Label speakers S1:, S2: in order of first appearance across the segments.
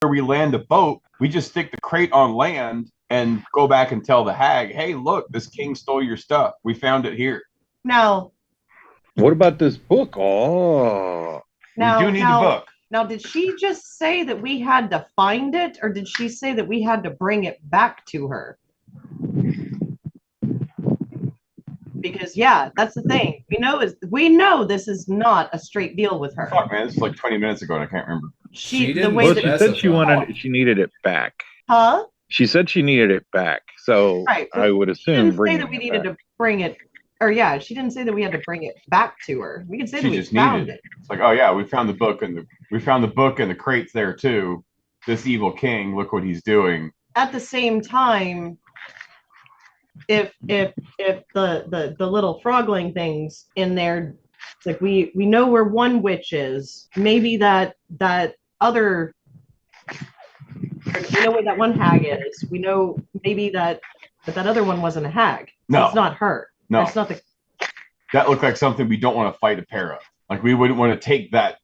S1: where we land the boat, we just stick the crate on land and go back and tell the hag, hey, look, this king stole your stuff. We found it here.
S2: Now,
S3: what about this book? Oh,
S1: we do need the book.
S2: Now, did she just say that we had to find it, or did she say that we had to bring it back to her? Because that's the thing. We know this is not a straight deal with her.
S1: Fuck, man, this is like 20 minutes ago and I can't remember.
S3: She said she needed it back.
S2: Huh?
S3: She said she needed it back. So right, I would assume
S2: she didn't say that we needed to bring it. Or she didn't say that we had to bring it back to her. We can say that we found it.
S1: It's like, oh yeah, we found the book and the crate's there too. This evil king, look what he's doing.
S2: At the same time, if the little frogling things in there, it's like we know where one witch is. Maybe that other, we know where that one hag is. We know maybe that other one wasn't a hag. So it's not her.
S1: No,
S2: it's not
S1: that looked like something we don't want to fight a pair of. Like we wouldn't want to take that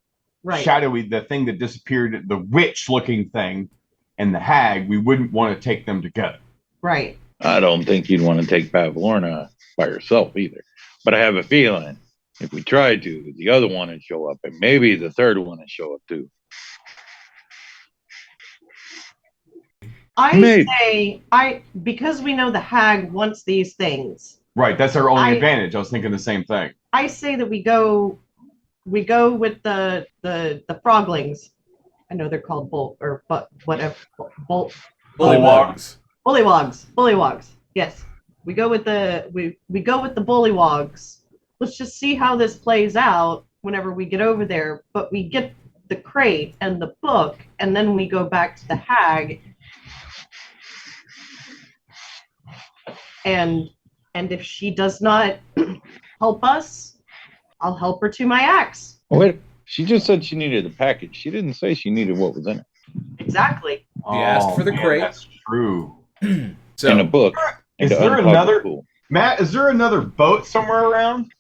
S1: shadowy, the thing that disappeared, the witch-looking thing, and the hag. We wouldn't want to take them together.
S2: Right.
S3: I don't think you'd want to take Pavlorna by herself either. But I have a feeling if we tried to, the other one would show up, and maybe the third one would show up too.
S2: Because we know the hag wants these things.
S1: Right, that's our only advantage. I was thinking the same thing.
S2: I say that we go with the froglings. I know they're called
S1: bullywogs.
S2: Bullywogs. Yes. We go with the bullywogs. Let's just see how this plays out whenever we get over there. But we get the crate and the book, and then we go back to the hag. And if she does not help us, I'll help her to my axe.
S3: Wait, she just said she needed the package. She didn't say she needed what was in it.
S2: Exactly.
S4: She asked for the crate.
S1: That's true.
S3: So, and a book.
S1: Is there another Matt? Is there another boat somewhere around?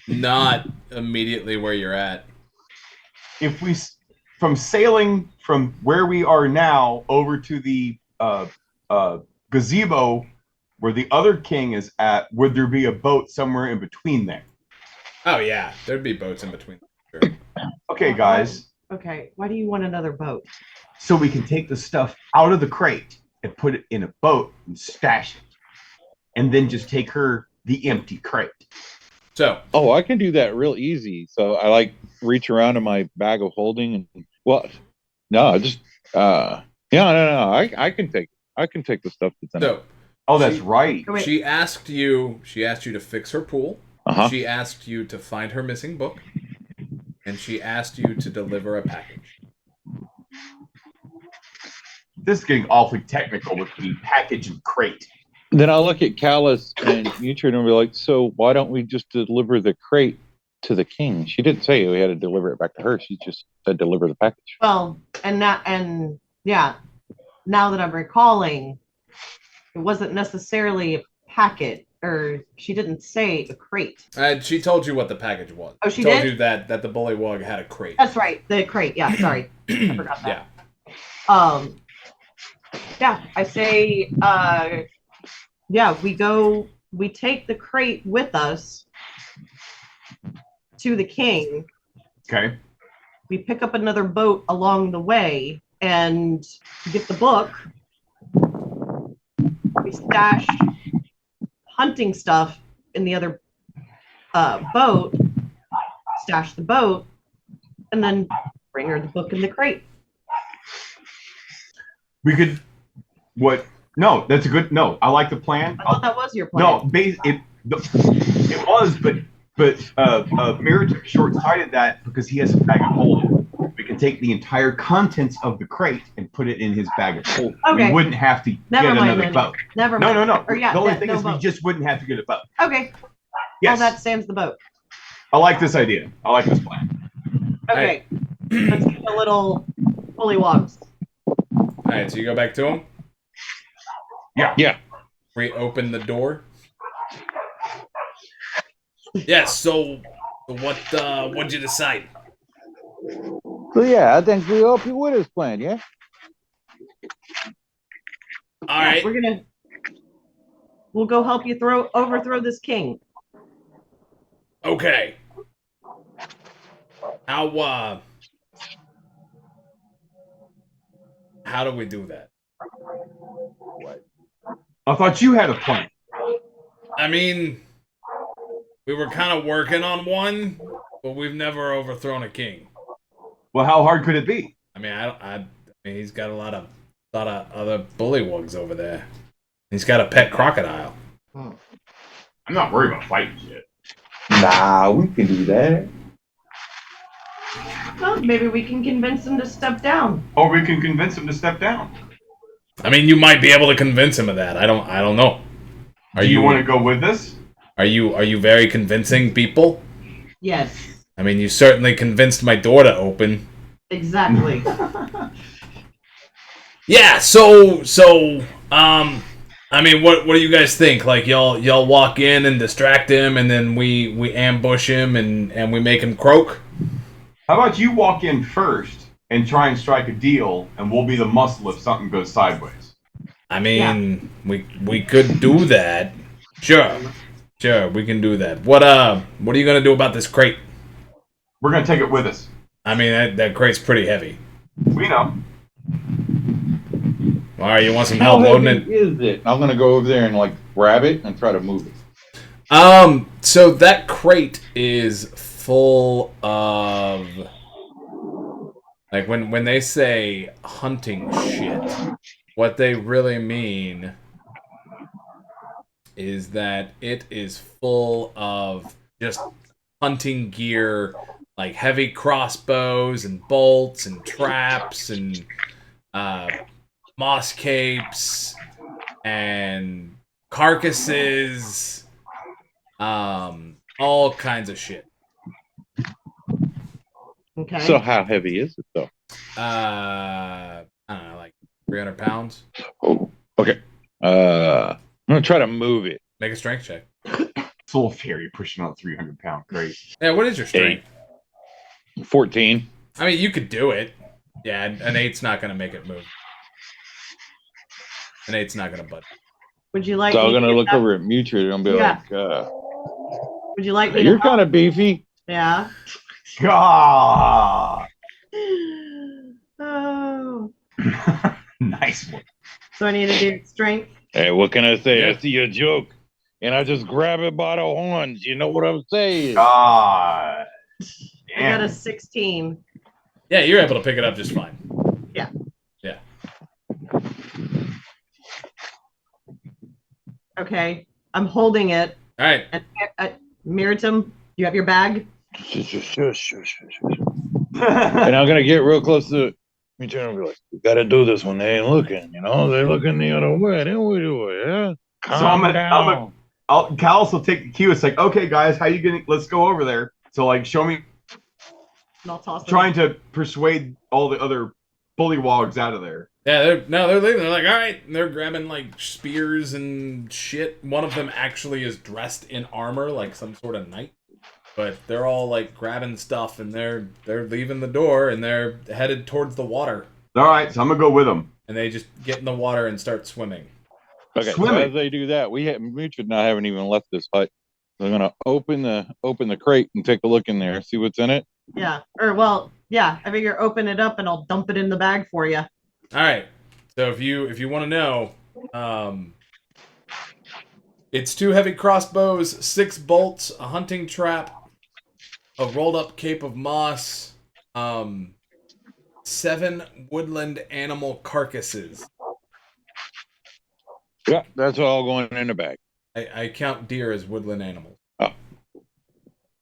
S4: Not immediately where you're at.
S1: If we from sailing from where we are now over to the gazebo where the other king is at, would there be a boat somewhere in between there?
S4: Oh yeah, there'd be boats in between. Sure.
S1: Okay, guys.
S2: Okay, why do you want another boat?
S1: So we can take the stuff out of the crate and put it in a boat and stash it, and then just take her the empty crate.
S3: So, I can do that real easy. So I reach around in my bag of holding and I can take the stuff that's in it.
S1: That's right.
S4: She asked you to fix her pool.
S3: Uh-huh.
S4: She asked you to find her missing book, and she asked you to deliver a package.
S1: This is getting awfully technical with the package and crate.
S3: Then I'll look at Callus and Mutrid and be like, so why don't we just deliver the crate to the king? She didn't say we had to deliver it back to her. She just said deliver the package.
S2: Well, now that I'm recalling, it wasn't necessarily a packet, or she didn't say a crate.
S4: She told you what the package was.
S2: Oh, she
S4: told
S2: did?
S4: you that the bullywug had a crate.
S2: That's right, the crate. Yeah, sorry, I forgot that. I say, we take the crate with us to the king.
S1: Okay.
S2: We pick up another boat along the way and get the book. We stash hunting stuff in the other boat, stash the boat, and then bring her the book in the crate.
S1: We could, what? No, that's a good, no, I like the plan.
S2: I thought that was your plan.
S1: No, it was, but Mirror took short-sighted that because he has a bag of holding. We can take the entire contents of the crate and put it in his bag of holding.
S2: Okay.
S1: We wouldn't have to get another boat.
S2: Never mind.
S1: No.
S2: Or,
S1: the only thing is we just wouldn't have to get a boat.
S2: Okay.
S1: Yes.
S2: Well, that stands the boat.
S1: I like this idea. I like this plan.
S2: Okay. Let's get a little bullywogs.
S4: Alright, so you go back to him?
S1: Yeah.
S4: Reopen the door. Yes, so what'd you decide?
S3: So yeah, I think we help you with this plan, yeah?
S4: All right.
S2: We'll go help you overthrow this king.
S4: Okay. How do we do that?
S1: I thought you had a plan.
S4: I mean, we were kind of working on one, but we've never overthrown a king.
S1: Well, how hard could it be?
S4: I mean, I mean, he's got a lot of other bullywugs over there. He's got a pet crocodile.
S1: I'm not worried about fighting shit.
S3: Nah, we can do that.
S2: Well, maybe we can convince him to step down.
S1: Or we can convince him to step down.
S4: I mean, you might be able to convince him of that. I don't know.
S1: Do you want to go with us?
S4: Are you very convincing people?
S2: Yes.
S4: I mean, you certainly convinced my door to open.
S2: Exactly.
S4: Yeah, I mean, what do you guys think? Like, y'all walk in and distract him, and then we ambush him and we make him croak?
S1: How about you walk in first and try and strike a deal, and we'll be the muscle if something goes sideways?
S4: I mean, we could do that. Sure, we can do that. What are you gonna do about this crate?
S1: We're gonna take it with us.
S4: I mean, that crate's pretty heavy.
S1: We know.
S4: All right, you want some
S3: How
S4: help loading it?
S3: heavy is it? I'm gonna go over there and like grab it and try to move it.
S4: So that crate is full of, like, when they say hunting shit, what they really mean is that it is full of just hunting gear, like heavy crossbows and bolts and traps and moss capes and carcasses, all kinds of shit.
S2: Okay.
S3: So how heavy is it though?
S4: I don't know, like 300 pounds.
S3: Oh, okay. I'm gonna try to move it.
S4: Make a strength check.
S1: It's a little fairy pushing on a 300-pound crate.
S4: Yeah, what is your strength?
S3: 14.
S4: I mean, you could do it. Yeah, an 8's not gonna make it move. An 8's not gonna budge.
S2: Would you like?
S3: So I'm
S2: me to
S3: gonna
S2: get
S3: look
S2: that-
S3: over at Mutual and be
S2: Yeah.
S3: like,
S2: Would you like me?
S3: "You're
S2: to
S3: kind of beefy."
S2: Yeah.
S1: Ah,
S2: Oh.
S1: nice one.
S2: So I need to do strength.
S3: Hey, what can I say?
S4: Yeah.
S3: I see a joke, and I just grab it by the horns. You know what I'm saying?
S1: God.
S2: I got a 16.
S4: Yeah, you're able to pick it up just fine.
S2: Yeah.
S4: Yeah.
S2: Okay. I'm holding it.
S4: All right.
S2: And Miritam, you have your bag?
S3: And I'm gonna get real close to Mutual and be like, "We gotta do this when they ain't looking. You know, they're looking the other way. Then we do it. Yeah. Calm down."
S1: Callus will take the cue. It's like, okay, guys, how you gonna? Let's go over there. So, like, show me
S2: And I'll toss them.
S1: trying to persuade all the other bullywogs out of there.
S4: Yeah, they're leaving. They're like, all right. And they're grabbing like spears and shit. One of them actually is dressed in armor, like some sort of knight. But they're all like grabbing stuff, and they're leaving the door, and they're headed towards the water.
S1: All right, so I'm gonna go with them.
S4: And they just get in the water and start swimming.
S3: Okay, so
S1: Swimming.
S3: as they do that, Mutual and I haven't even left this hut. So I'm gonna open the crate and take a look in there, see what's in it.
S2: Yeah. Or, well, yeah. I figure open it up and I'll dump it in the bag for you.
S4: All right. So if you want to know, it's 2 heavy crossbows, 6 bolts, a hunting trap, a rolled up cape of moss, 7 woodland animal carcasses.
S3: Yeah, that's all going in the bag.
S4: I count deer as woodland animals.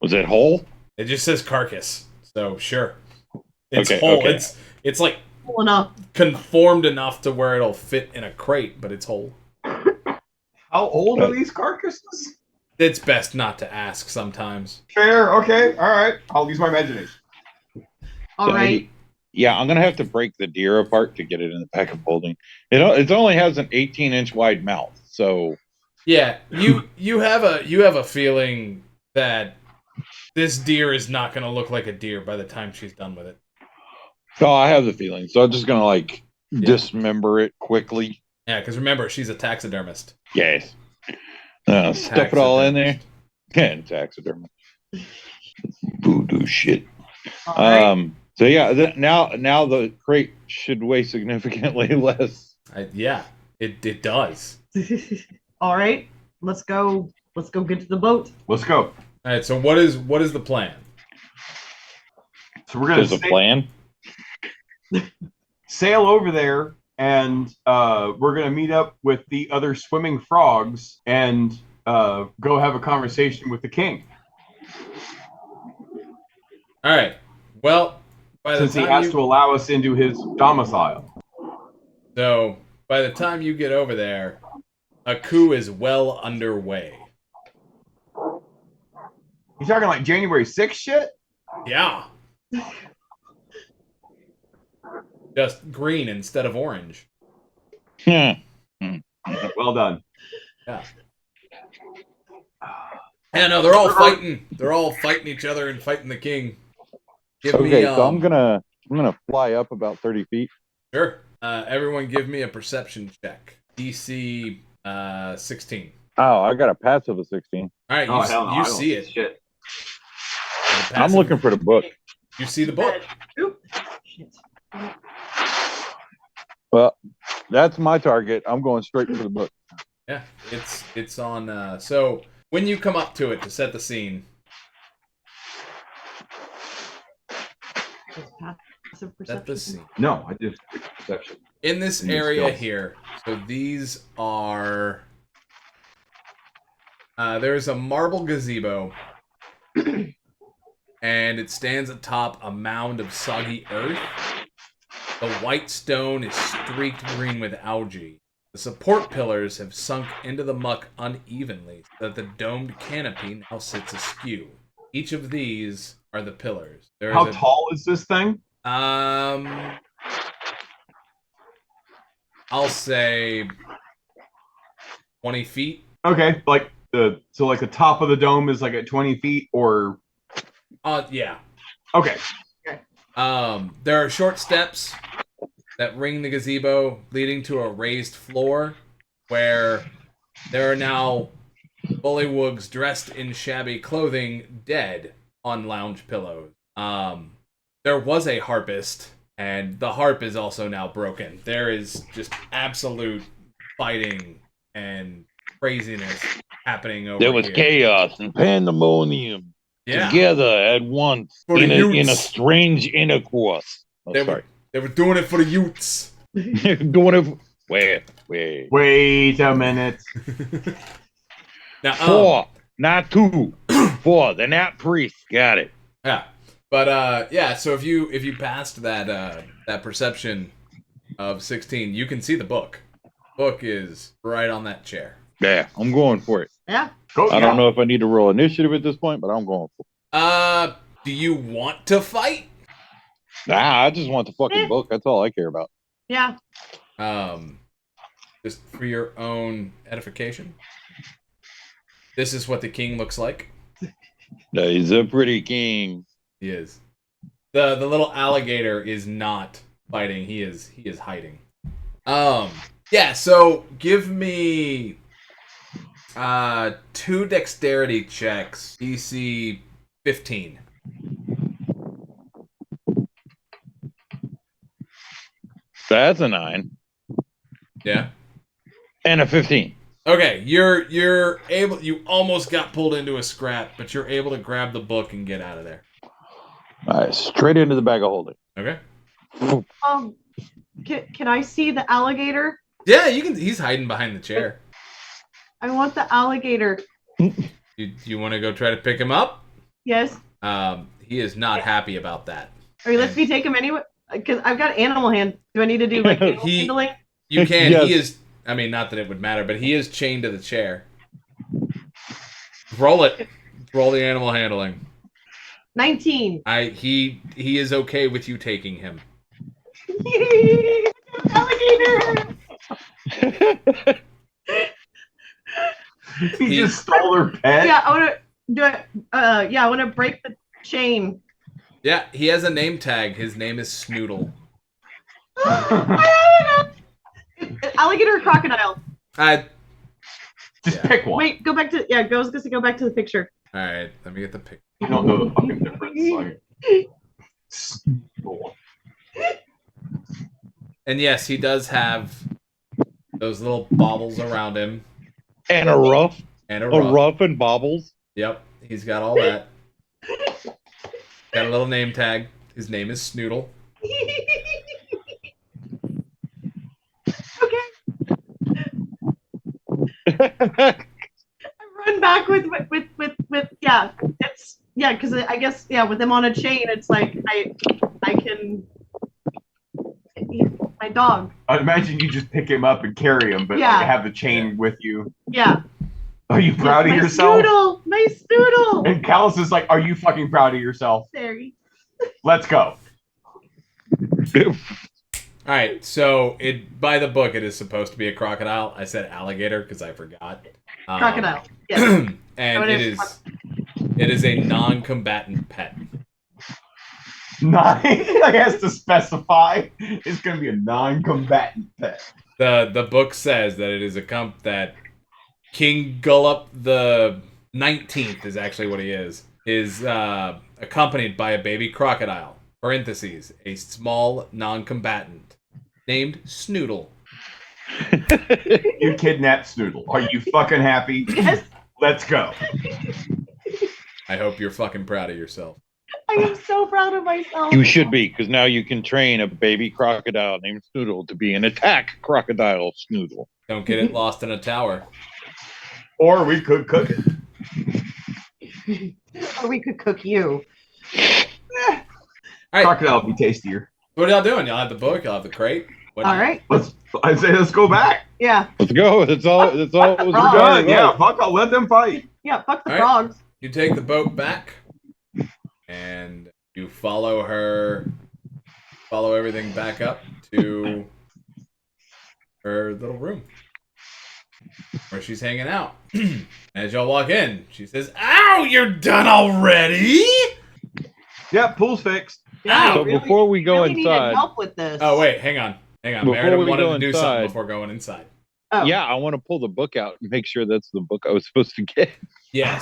S3: Was it whole?
S4: It just says carcass, so sure. It's
S3: Okay,
S4: whole.
S3: okay.
S4: It's like
S2: Cool enough.
S4: conformed enough to where it'll fit in a crate, but it's whole.
S1: How old are these carcasses?
S4: It's best not to ask sometimes.
S1: Fair. Okay. All right. I'll use my imagination.
S2: All right.
S3: Yeah, I'm gonna have to break the deer apart to get it in the pack of holding. It only has an 18-inch wide mouth, so
S4: Yeah, you have a feeling that this deer is not going to look like a deer by the time she's done with it.
S3: Oh, I have the feeling. So I'm just gonna like dismember it quickly.
S4: Yeah, because remember, she's a taxidermist.
S3: Yes. Stuff it all in there. And taxidermy. Voodoo shit.
S2: All right.
S3: So yeah, now the crate should weigh significantly less.
S4: Yeah, it does.
S2: All right. Let's go. Let's go get to the boat.
S1: Let's go.
S4: All right. So what is the plan?
S1: So we're gonna
S3: There's a plan.
S1: sail over there, and we're gonna meet up with the other swimming frogs and go have a conversation with the king.
S4: All right. Well,
S1: Since he has to allow us into his domicile.
S4: So by the time you get over there, a coup is well underway.
S1: You talking like January 6th shit?
S4: Yeah. Just green instead of orange.
S3: Hmm.
S1: Well done.
S4: Yeah. Yeah, no, they're all fighting. They're all fighting each other and fighting the king.
S3: Okay, so I'm gonna fly up about 30 feet.
S4: Sure. Everyone give me a perception check. DC 16.
S3: Oh, I got a passive of 16.
S4: All right, you see it.
S1: Shit.
S3: I'm looking for the book.
S4: You see the book.
S2: Oop. Shit.
S3: Well, that's my target. I'm going straight for the book.
S4: Yeah, it's on. So when you come up to it to set the scene,
S2: Passive
S4: set the
S2: perception.
S4: scene.
S1: No, I just perception.
S4: In this
S1: And the
S4: area
S1: skills.
S4: here, so these are. There's a marble gazebo, and it stands atop a mound of soggy earth. The white stone is streaked green with algae. The support pillars have sunk into the muck unevenly, so that the domed canopy now sits askew. Each of these are the pillars.
S1: How tall is this thing?
S4: I'll say 20 feet.
S1: Okay, like the top of the dome is like at 20 feet, or
S4: Yeah.
S1: okay.
S4: There are short steps that ring the gazebo, leading to a raised floor where there are now bullywugs dressed in shabby clothing dead on lounge pillows. There was a harpist, and the harp is also now broken. There is just absolute fighting and craziness happening over here.
S3: There was chaos and pandemonium together at once
S4: For the
S3: in a
S4: youths.
S3: strange intercourse. Oh,
S4: They were doing it for the youths.
S3: Doing it. Wait.
S1: Wait a minute.
S4: Now,
S3: 4, not 2. 4. They're not priests. Got it.
S4: Yeah, but yeah. So if you passed that perception of 16, you can see the book. Book is right on that chair.
S3: Yeah, I'm going for it.
S2: Yeah.
S1: Go.
S3: I don't know if I need to roll initiative at this point, but I'm going for it.
S4: Do you want to fight?
S3: Nah, I just want the fucking book. That's all I care about.
S2: Yeah.
S4: Just for your own edification. This is what the king looks like.
S3: He's a pretty king.
S4: He is. The little alligator is not fighting. He is hiding. Yeah, so give me 2 dexterity checks. DC 15.
S3: That's a 9.
S4: Yeah.
S3: And a 15.
S4: Okay, you're able. You almost got pulled into a scrap, but you're able to grab the book and get out of there.
S3: All right, straight into the bag of holding.
S4: Okay.
S2: Can I see the alligator?
S4: Yeah, you can. He's hiding behind the chair.
S2: I want the alligator.
S4: You want to go try to pick him up?
S2: Yes.
S4: He is not happy about that.
S2: Or let's me take him anyway. Because I've got animal hand. Do I need to do like animal handling?
S4: You can.
S3: Yes.
S4: He is. I mean, not that it would matter, but he is chained to the chair. Roll it. Roll the animal handling.
S2: 19.
S4: He is okay with you taking him.
S2: Alligator.
S1: He just stole her pet.
S2: Yeah, I want to do it. I want to break the chain.
S4: Yeah, he has a name tag. His name is Snoodle.
S2: Alligator or crocodile?
S1: Just pick one.
S2: Wait, go back to go back to the picture.
S4: All right, let me get the picture.
S1: You don't know the fucking difference. Like,
S4: And yes, he does have those little baubles around him
S3: And a ruff.
S4: and a
S3: A
S4: ruff.
S3: ruff and baubles.
S4: Yep, he's got all that. Got a little name tag. His name is Snoodle.
S2: Okay. I run back with because I guess with him on a chain, it's like I can my dog.
S1: I'd imagine you just pick him up and carry him, but
S2: Yeah.
S1: like, have the chain with you.
S2: Yeah.
S1: Are you proud of
S2: my
S1: yourself?
S2: Snoodle, my Snoodle.
S1: And Callus is like, "Are you fucking proud of yourself?
S2: Sorry.
S1: Let's go."
S4: All right, so by the book, it is supposed to be a crocodile. I said alligator because I forgot.
S2: Crocodile. Yes.
S4: And it is a non-combatant pet.
S1: I has to specify. It's going to be a non-combatant pet.
S4: The book says that it is that King Gullop the 19th is actually what he is accompanied by a baby crocodile. Parentheses, a small non-combatant named Snoodle.
S1: You kidnapped Snoodle. Are you fucking happy?
S2: Yes.
S1: Let's go.
S4: I hope you're fucking proud of yourself.
S2: I am so proud of myself.
S3: You should be, because now you can train a baby crocodile named Snoodle to be an attack crocodile Snoodle.
S4: Don't get it lost in a tower.
S1: Or we could cook it.
S2: Or we could cook you.
S4: All right,
S1: Crocodile would be tastier.
S4: what are y'all doing? Y'all have the book, y'all have the crate.
S2: All right.
S1: I'd say let's go back.
S2: Yeah.
S3: Let's go. That's all. That's all. It was
S2: We're
S1: We're
S3: regarded
S1: done. Yeah,
S3: about.
S1: fuck, I'll let them fight.
S2: Yeah. Fuck the
S4: All right.
S2: frogs.
S4: You take the boat back, and you follow everything back up to her little room where she's hanging out. As y'all walk in, she says, "Ow, you're done already?"
S1: Yeah, pool's fixed.
S2: Yeah.
S3: So
S2: really-
S3: before we go
S2: really needed
S3: inside,
S2: help with this.
S4: Oh, wait, hang on.
S3: Before
S4: Meredith
S3: we
S4: wanted
S3: go
S4: to do something
S3: inside-
S4: before going inside.
S2: Oh.
S3: yeah, I want to pull the book out and make sure that's the book I was supposed to get.
S4: Yes.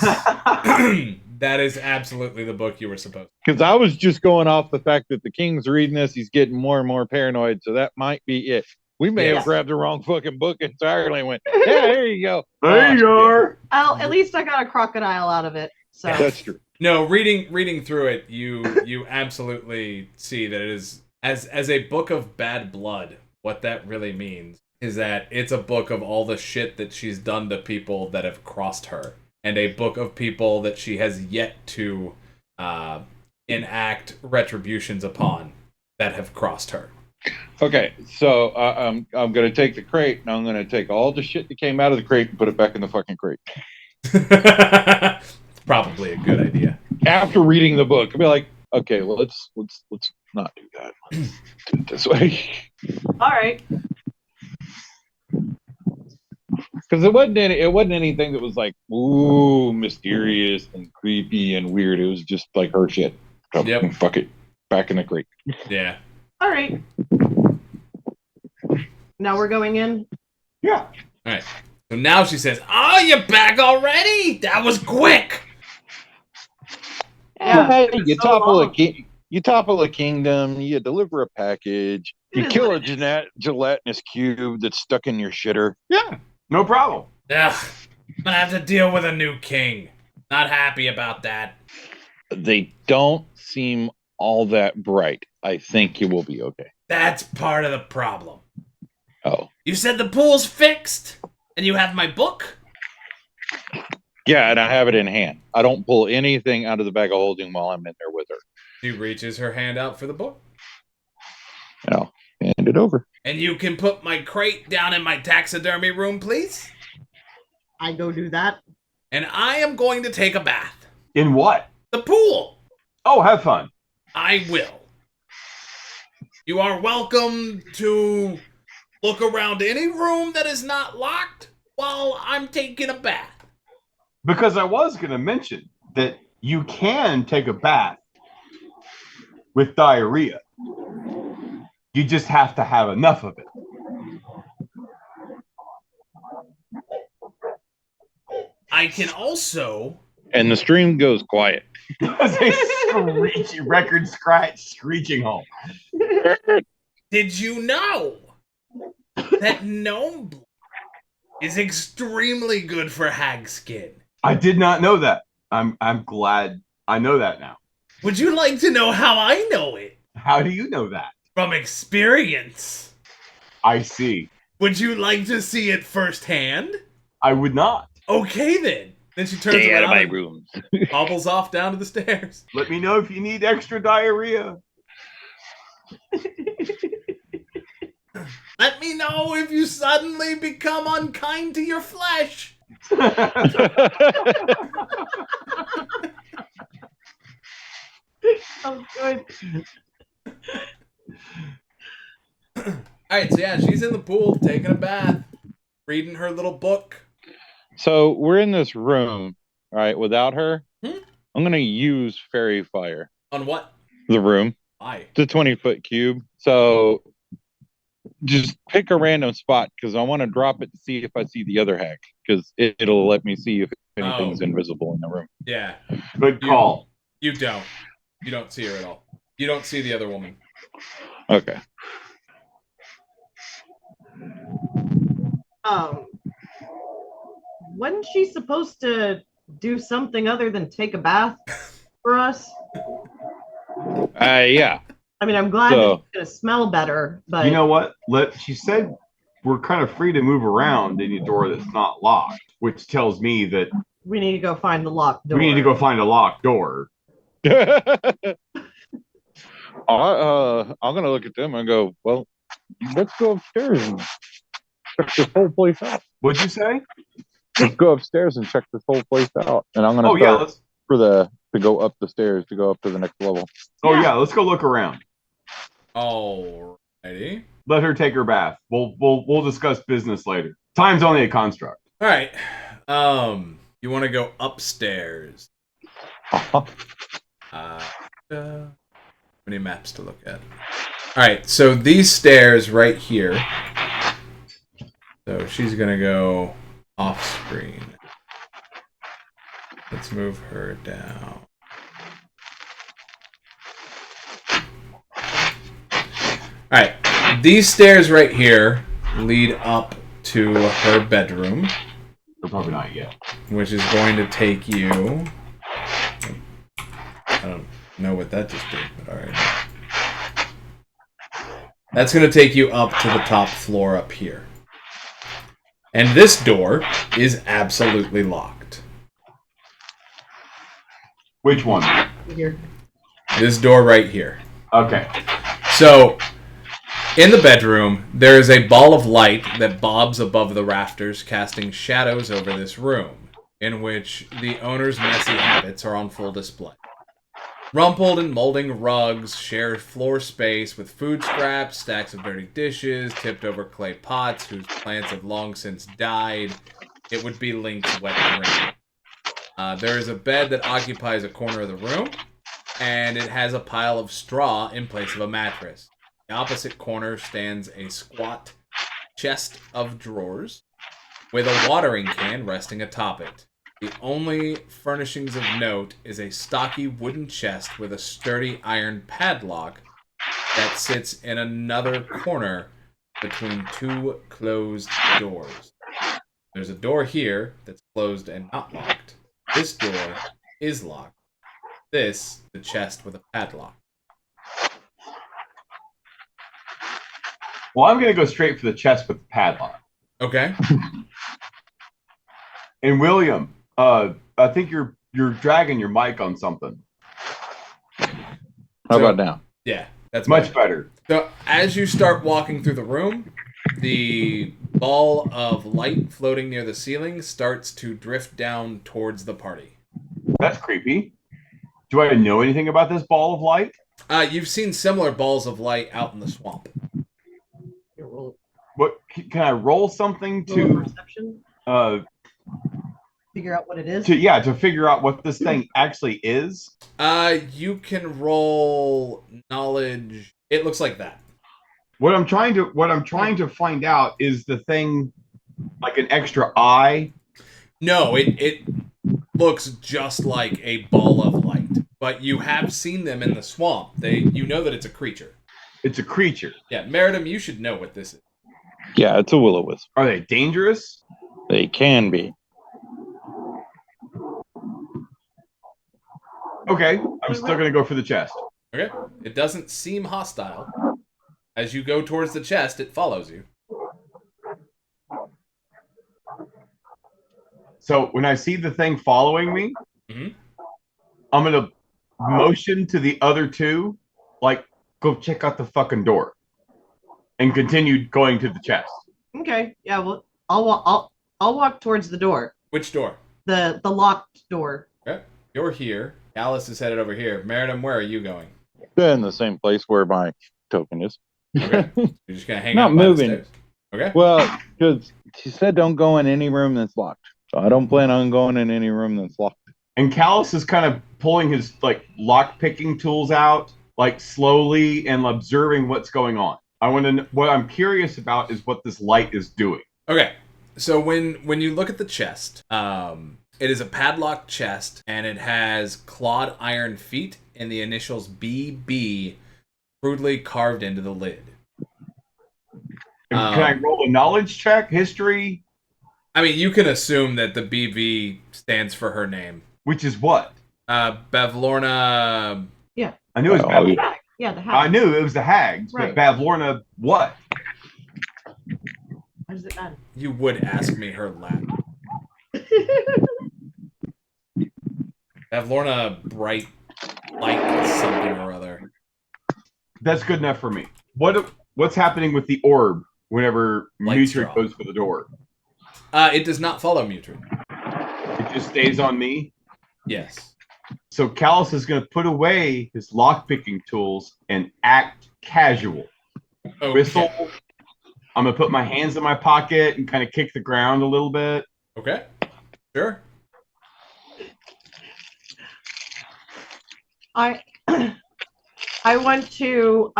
S4: That is absolutely the book you were supposed to.
S3: Because I was just going off the fact that the king's reading this, he's getting more and more paranoid, so that might be it. We may
S4: Yes.
S3: have grabbed the wrong fucking book entirely and went, yeah, there you go.
S1: There you are.
S2: Oh, at least I got a crocodile out of it. So
S3: That's true.
S4: No, reading through it, you absolutely see that it is as a book of bad blood. What that really means is that it's a book of all the shit that she's done to people that have crossed her, and a book of people that she has yet to enact retributions upon that have crossed her.
S3: Okay, so I'm going to take the crate, and I'm going to take all the shit that came out of the crate and put it back in the fucking crate.
S4: It's probably a good idea.
S3: After reading the book, I'll be like, okay, well, let's not do that. Let's do it this way.
S2: all right.
S3: Because it wasn't anything that was like, ooh, mysterious and creepy and weird. It was just like her shit. So,
S4: Yep.
S3: Fuck it. Back in the crate.
S4: Yeah.
S2: All right. Now we're going in.
S1: Yeah.
S4: All right. So now she says, "Oh, you're back already? That was quick."
S2: Yeah.
S3: Hey,
S2: it's
S3: you
S2: so
S3: topple
S2: long.
S3: you topple a kingdom. You deliver a package.
S2: It
S3: You
S2: is
S3: kill
S2: what
S3: a
S2: it is.
S3: gelatinous cube that's stuck in your shitter. Yeah.
S1: No problem.
S4: Ugh, I'm gonna have to deal with a new king. Not happy about that.
S3: They don't seem all that bright. I think you will be okay.
S4: That's part of the problem.
S3: Oh.
S4: You said the pool's fixed, and you have my book?
S3: Yeah, and I have it in hand. I don't pull anything out of the bag of holding while I'm in there with her.
S4: She reaches her hand out for the book.
S3: No, hand it over.
S4: And you can put my crate down in my taxidermy room, please?
S2: I go do that.
S4: And I am going to take a bath.
S1: In what?
S4: The pool.
S1: Oh, have fun.
S4: I will. You are welcome to look around any room that is not locked while I'm taking a bath.
S1: Because I was going to mention that you can take a bath with diarrhea. You just have to have enough of it.
S4: I can also.
S3: And the stream goes quiet.
S1: It's a record scratch screeching home.
S4: Did you know that gnome blood is extremely good for hag skin?
S1: I did not know that. I'm glad I know that now.
S4: Would you like to know how I know it?
S1: How do you know that?
S4: From experience.
S1: I see.
S4: Would you like to see it firsthand?
S1: I would not.
S4: Okay then. Then she turns
S3: Stay out
S4: around
S3: of my
S4: and
S3: room.
S4: hobbles off down to the stairs.
S1: Let me know if you need extra diarrhea.
S4: Let me know if you suddenly become unkind to your flesh.
S2: Oh, good.
S4: Alright, so yeah, she's in the pool, taking a bath, reading her little book.
S3: So we're in this room, all right, without her.
S4: Hmm?
S3: I'm going to use fairy fire.
S4: On what?
S3: The room.
S4: Why?
S3: The 20-foot cube. So just pick a random spot because I want to drop it to see if I see the other hack because it'll let me see if anything's invisible in the room.
S4: Yeah.
S1: Good call.
S4: You don't. You don't see her at all. You don't see the other woman.
S3: Okay.
S2: Wasn't she supposed to do something other than take a bath for us?
S3: Yeah.
S2: I mean, I'm glad that it's gonna smell better, but
S1: You know what? She said we're kind of free to move around in a door that's not locked, which tells me that
S2: we need to go find the locked door.
S1: we need to go find a locked door.
S3: I'm gonna look at them and go, well, let's go upstairs and check this whole place out.
S1: What'd you say?
S3: Let's go upstairs and check this whole place out. And I'm gonna start to go up the stairs to go up to the next level.
S1: Oh yeah, let's go look around.
S4: Alrighty.
S1: Let her take her bath. We'll discuss business later. Time's only a construct.
S4: All right. You want to go upstairs? Many maps to look at. All right. So these stairs right here. So she's gonna go off screen. Let's move her down. All right. These stairs right here lead up to her bedroom.
S1: Or probably not yet.
S4: Which is going to take you... I don't know what that just did, but alright. That's going to take you up to the top floor up here. And this door is absolutely locked.
S1: Which one?
S2: Here.
S4: This door right here.
S1: Okay.
S4: So, in the bedroom, there is a ball of light that bobs above the rafters, casting shadows over this room, in which the owner's messy habits are on full display. Rumpled and molding rugs share floor space with food scraps, stacks of dirty dishes, tipped over clay pots whose plants have long since died. It would be Link's wet dream. There is a bed that occupies a corner of the room, and it has a pile of straw in place of a mattress. In the opposite corner stands a squat chest of drawers with a watering can resting atop it. The only furnishings of note is a stocky wooden chest with a sturdy iron padlock that sits in another corner between two closed doors. There's a door here that's closed and not locked. This door is locked. This, the chest with a padlock.
S1: Well, I'm going to go straight for the chest with the padlock.
S4: Okay.
S1: And William, I think you're dragging your mic on something.
S3: How about now?
S4: Yeah, that's
S1: Much better.
S4: So as you start walking through the room, the ball of light floating near the ceiling starts to drift down towards the party.
S1: That's creepy. Do I know anything about this ball of light?
S4: You've seen similar balls of light out in the swamp.
S1: What can I roll something to
S2: perception? Figure out what it is.
S1: To figure out what this thing actually is?
S4: You can roll knowledge. It looks like that.
S1: What I'm trying to find out is the thing like an extra eye.
S4: No, it looks just like a ball of light. But you have seen them in the swamp. You know that it's a creature.
S1: It's a creature.
S4: Yeah, Meridum, you should know what this is.
S3: Yeah, it's a will-o-wisp.
S1: Are they dangerous?
S3: They can be.
S1: Okay, I'm still gonna go for the chest.
S4: Okay. It doesn't seem hostile. As you go towards the chest, it follows you.
S1: So when I see the thing following me,
S4: Mhm.
S1: I'm gonna motion to the other two, like, go check out the fucking door, and continue going to the chest.
S2: Okay. Yeah. Well, I'll walk towards the door.
S4: Which door?
S2: The locked door.
S4: Okay. You're here. Alice is headed over here. Meridum, where are you going?
S3: They're in the same place where my token is.
S4: Okay. You're just gonna hang
S3: Not
S4: out by
S3: moving.
S4: the stairs. Okay.
S3: Well, because she said don't go in any room that's locked. So I don't plan on going in any room that's locked.
S1: And Callus is kind of pulling his like lock picking tools out, like slowly and observing what's going on. What I'm curious about is what this light is doing.
S4: Okay. So when you look at the chest, it is a padlocked chest, and it has clawed iron feet and the initials BB crudely carved into the lid.
S1: Can I roll a knowledge check? History?
S4: I mean, you can assume that the BB stands for her name.
S1: Which is what?
S4: Bavlorna.
S1: I knew it was
S3: Oh,
S1: Bavlorna.
S2: Hag. Yeah, the hag.
S1: I knew it was the hags,
S2: Right.
S1: but Bavlorna what?
S2: What does it matter?
S4: You would ask me her Latin. Bavlorna bright light something or other.
S1: That's good enough for me. What's happening with the orb whenever
S4: Light
S1: Mutrid
S4: straw.
S1: goes for the door?
S4: It does not follow Mutrid.
S1: It just stays on me.
S4: Yes.
S1: So Callus is going to put away his lockpicking tools and act casual.
S4: Okay.
S1: Whistle. I'm going to put my hands in my pocket and kind of kick the ground a little bit.
S4: Okay. Sure.
S2: I want to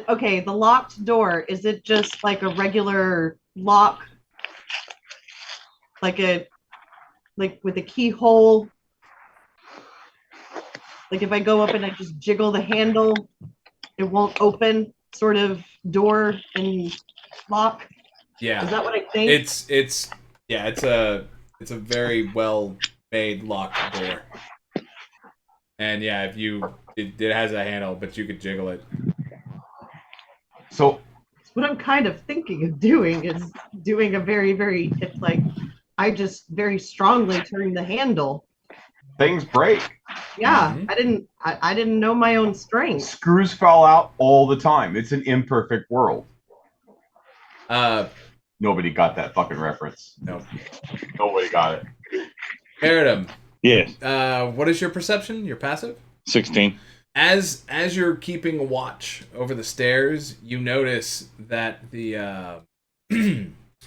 S2: okay, the locked door, is it just like a regular lock? Like with a keyhole? Like if I go up and I just jiggle the handle, it won't open, sort of door and lock?
S4: Yeah.
S2: Is that what I think?
S4: It's a very well made locked door. And yeah, it has a handle, but you could jiggle it.
S1: So
S2: What I'm kind of thinking of doing is doing a very, it's like I just very strongly turn the handle.
S1: things break.
S2: Yeah,
S4: Mhm.
S2: I didn't know my own strength.
S1: Screws fall out all the time. It's an imperfect world. Nobody got that fucking reference.
S4: No.
S1: Nobody got it.
S4: Meridum,
S3: Yes.
S4: what is your perception? Your passive?
S3: 16.
S4: As you're keeping watch over the stairs, you notice that the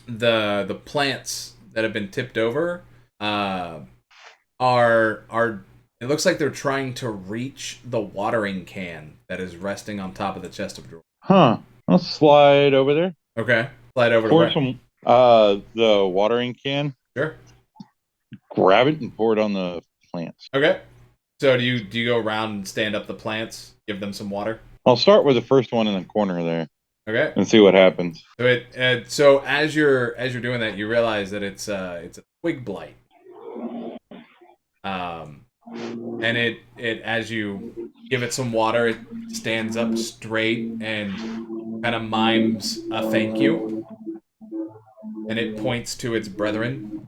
S4: the plants that have been tipped over are it looks like they're trying to reach the watering can that is resting on top of the chest of drawers.
S3: Huh. I'll slide over there.
S4: Okay. Slide over to
S3: Pour
S4: where?
S3: some the watering can.
S4: Sure.
S3: Grab it and pour it on the plants.
S4: Okay. So do you go around and stand up the plants, give them some water?
S3: I'll start with the first one in the corner there
S4: Okay.
S3: and see what happens.
S4: So as you're doing that, you realize that it's a twig blight. And it as you give it some water, it stands up straight and kind of mimes a thank you, and it points to its brethren,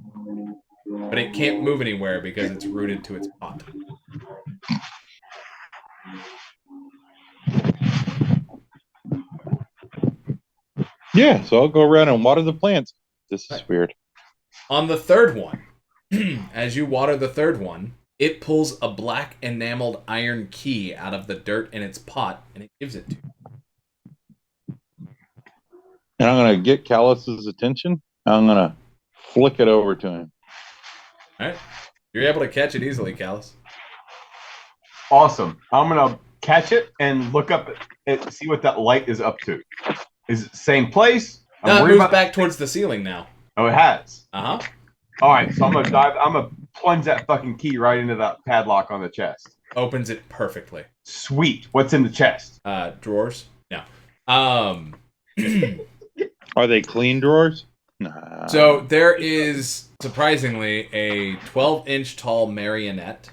S4: but it can't move anywhere because it's rooted to its pot.
S3: Yeah, so I'll go around and water the plants. This is weird.
S4: On the third one, as you water the third one, it pulls a black enameled iron key out of the dirt in its pot, and it gives it to you.
S3: And I'm going to get Callus's attention. I'm going to flick it over to him.
S4: All right, you're able to catch it easily, Callus.
S1: Awesome. I'm gonna catch it and look up and see what that light is up to. Is it the same place?
S4: No, it moves back towards the ceiling now.
S1: Oh, it has.
S4: Uh-huh.
S1: All right, so I'm gonna plunge that fucking key right into that padlock on the chest.
S4: Opens it perfectly.
S1: Sweet. What's in the chest?
S4: Drawers? No.
S3: Are they clean drawers? Nah.
S4: So there is, surprisingly, a 12-inch tall marionette.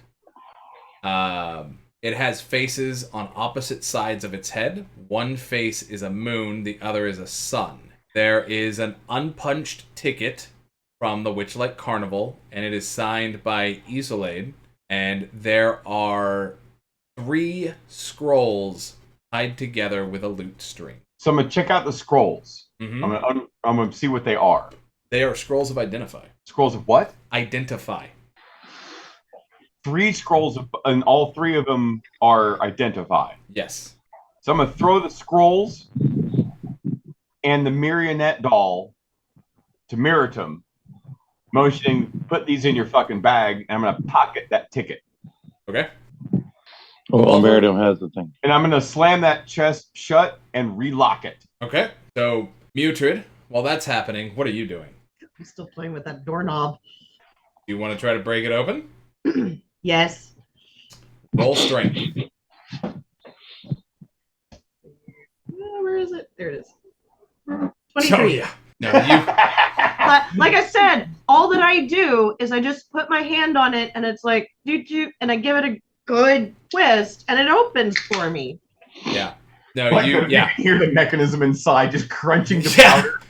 S4: It has faces on opposite sides of its head. One face is a moon, the other is a sun. There is an unpunched ticket from the Witchlight Carnival, and it is signed by Isolade. And there are 3 scrolls tied together with a lute string.
S1: So I'm gonna check out the scrolls.
S4: Mm-hmm.
S1: I'm gonna see what they are.
S4: They are scrolls of identify.
S1: Scrolls of what?
S4: Identify.
S1: 3 scrolls, and all 3 of them are identify.
S4: Yes.
S1: So I'm gonna throw the scrolls and the marionette doll to Miritum, motioning, put these in your fucking bag, and I'm gonna pocket that ticket.
S4: Okay.
S3: Well, Meritum has the thing.
S1: And I'm gonna slam that chest shut and relock it.
S4: Okay. So, Mutrid, while that's happening, what are you doing?
S2: I'm still playing with that doorknob.
S4: Do you want to try to break it open?
S2: Yes.
S4: Roll strength.
S2: Where is it? There it is. 23.
S4: Oh, yeah. No, you.
S2: Like I said, all that I do is I just put my hand on it and it's like, doo-doo, and I give it a good twist and it opens for me.
S4: Yeah. No,
S1: Like
S4: you. Yeah.
S1: You hear the mechanism inside just crunching the
S4: Yeah.
S1: powder.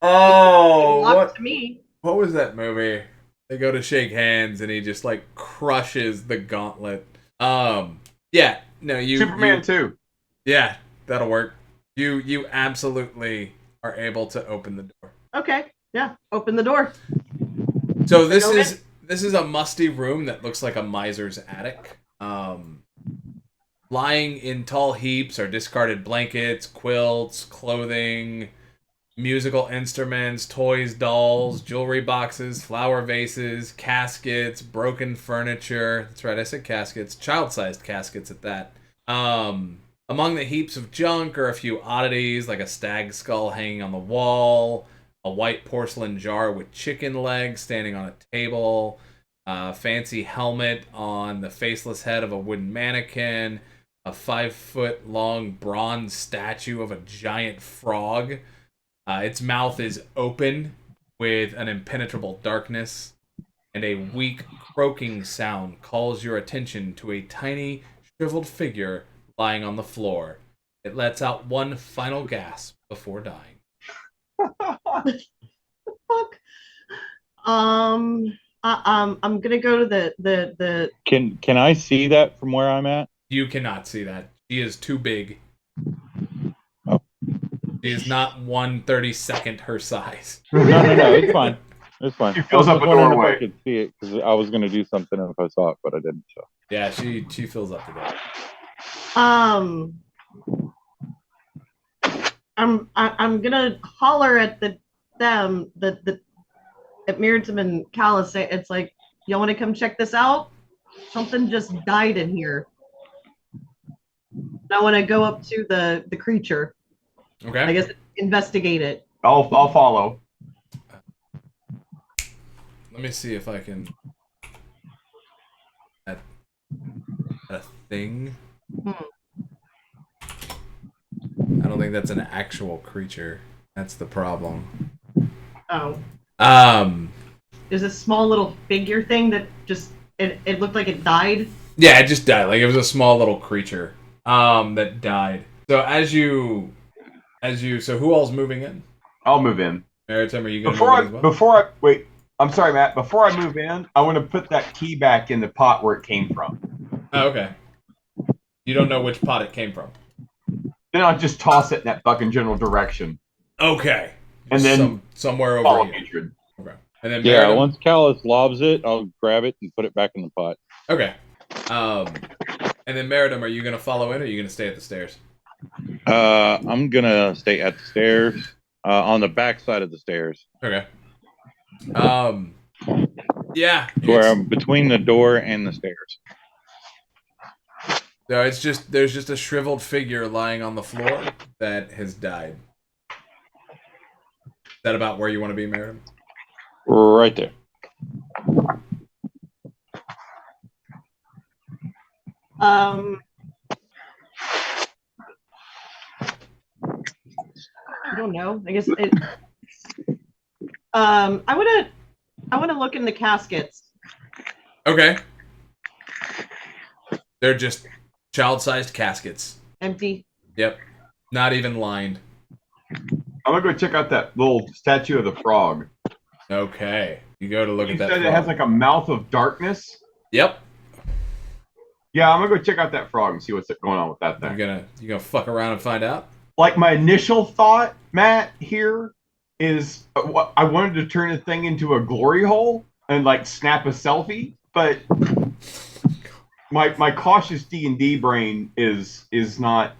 S4: Oh,
S2: Locked to me.
S4: what was that movie? They go to shake hands and he just like crushes the gauntlet. Yeah. No, you.
S1: Superman 2.
S4: Yeah, that'll work. You absolutely are able to open the door.
S2: Okay. Yeah. Open the door.
S4: So this
S2: Okay.
S4: is a musty room that looks like a miser's attic. Lying in tall heaps are discarded blankets, quilts, clothing, musical instruments, toys, dolls, jewelry boxes, flower vases, caskets, broken furniture. That's right, I said caskets. Child-sized caskets at that. Among the heaps of junk are a few oddities, like a stag skull hanging on the wall, a white porcelain jar with chicken legs standing on a table, a fancy helmet on the faceless head of a wooden mannequin, a 5-foot-long bronze statue of a giant frog. Its mouth is open with an impenetrable darkness, and a weak croaking sound calls your attention to a tiny, shriveled figure lying on the floor. It lets out one final gasp before dying.
S2: Fuck. I'm gonna go to the.
S3: Can I see that from where I'm at?
S4: You cannot see that. She is too big.
S3: Oh.
S4: She is not 1/32 her size.
S3: No, it's fine. It's fine.
S1: She fills
S3: I was
S1: up
S3: just
S1: a
S3: wondering
S1: doorway.
S3: if I could see it because I was going to do something if I saw it, but I didn't. So.
S4: Yeah, she fills up the door.
S2: I'm gonna holler at at Miritam and Callus. It's like, y'all want to come check this out? Something just died in here. I want to go up to the creature.
S4: Okay.
S2: I guess investigate it.
S1: I'll follow.
S4: Let me see if I can add a thing. I don't think that's an actual creature. That's the problem.
S2: Oh.
S4: There's
S2: a small little figure thing that just it looked like it died.
S4: Yeah, it just died. Like it was a small little creature that died. So so who all's moving in?
S1: I'll move in.
S4: Maritim, are you going to move in as well?
S1: Before I wait, I'm sorry, Matt. Before I move in, I want to put that key back in the pot where it came from.
S4: Oh, okay. You don't know which pot it came from.
S1: Then I'll just toss it in that fucking general direction.
S4: Okay.
S1: And then
S4: somewhere over
S1: follow
S4: here.
S1: Hatred.
S4: Okay. And then
S3: Yeah,
S4: Maritim?
S3: once Callus lobs it, I'll grab it and put it back in the pot.
S4: Okay. And then Meritum, are you going to follow in or are you going to stay at the stairs?
S3: I'm gonna stay at the stairs, on the back side of the stairs,
S4: Okay. Yeah.
S3: where I'm between the door and the stairs.
S4: No, it's just there's just a shriveled figure lying on the floor that has died. Is that about where you want to be, Merriam?
S3: Right there.
S2: I don't know. I guess it. I wanna look in the caskets.
S4: Okay. They're just child-sized caskets.
S2: Empty.
S4: Yep. Not even lined.
S1: I'm gonna go check out that little statue of the frog.
S4: Okay. You go to look
S1: You
S4: at that
S1: said it
S4: frog.
S1: has like a mouth of darkness.
S4: Yep.
S1: Yeah, I'm gonna go check out that frog and see what's going on with that
S4: You
S1: thing.
S4: gonna fuck around and find out?
S1: Like my initial thought, Matt, here is I wanted to turn the thing into a glory hole and like snap a selfie, but my cautious D&D brain is not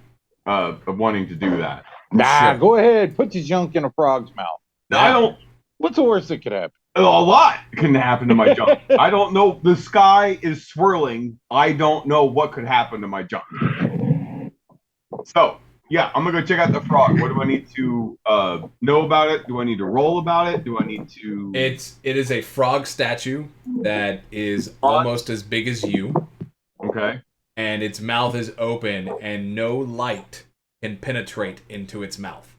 S1: wanting to do that.
S3: Nah,
S4: Shit.
S3: go ahead. Put your junk in a frog's mouth.
S1: I don't.
S3: What's the worst that could happen?
S1: A lot can happen to my junk. I don't know. The sky is swirling. I don't know what could happen to my junk. So, yeah, I'm gonna go check out the frog. What do I need to know about it? Do I need to roll about it? Do I need to?
S4: It is a frog statue that is almost as big as you,
S1: Okay.
S4: and its mouth is open, and no light can penetrate into its mouth.